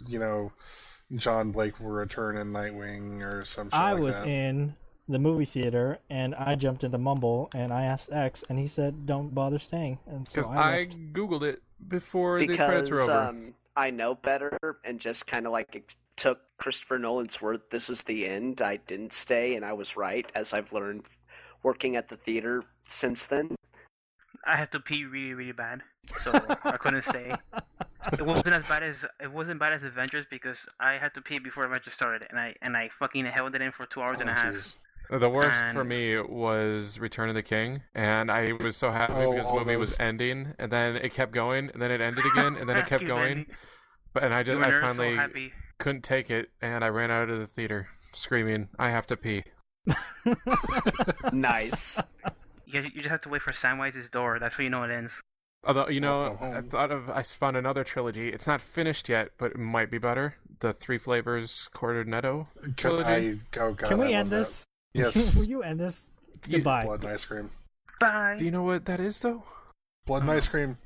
John Blake will return in Nightwing or some shit I like was that. in the movie theater and I jumped into Mumble and I asked X and he said don't bother staying. And so Because I I left. googled it before the credits Because were over. I know better and just kind of like took Christopher Nolan's word this is the end. I didn't stay, and I was right, as I've learned working at the theater since then. I had to pee really, really bad, so I couldn't stay. It wasn't bad as Avengers because I had to pee before Avengers started, and I fucking held it in for 2 hours and a half. jeez. The worst for and- me was Return of the King, and I was so happy Oh, because the all movie was those. ending, and then it kept going, and then it ended again, and then it kept Keep going. ending. But I You were so finally happy. couldn't take it, and I ran out of the theater screaming, "I have to pee!" Nice. You just have to wait for Samwise's door. That's when you know it ends. Although Welcome home. I found another trilogy. It's not finished yet, but it might be better. The Three Flavors Cornetto trilogy. God, Can we I end love this? that. Yes. Will you end this? Goodbye. Blood and ice cream. Bye. Do you know what that is, though? Blood and ice cream.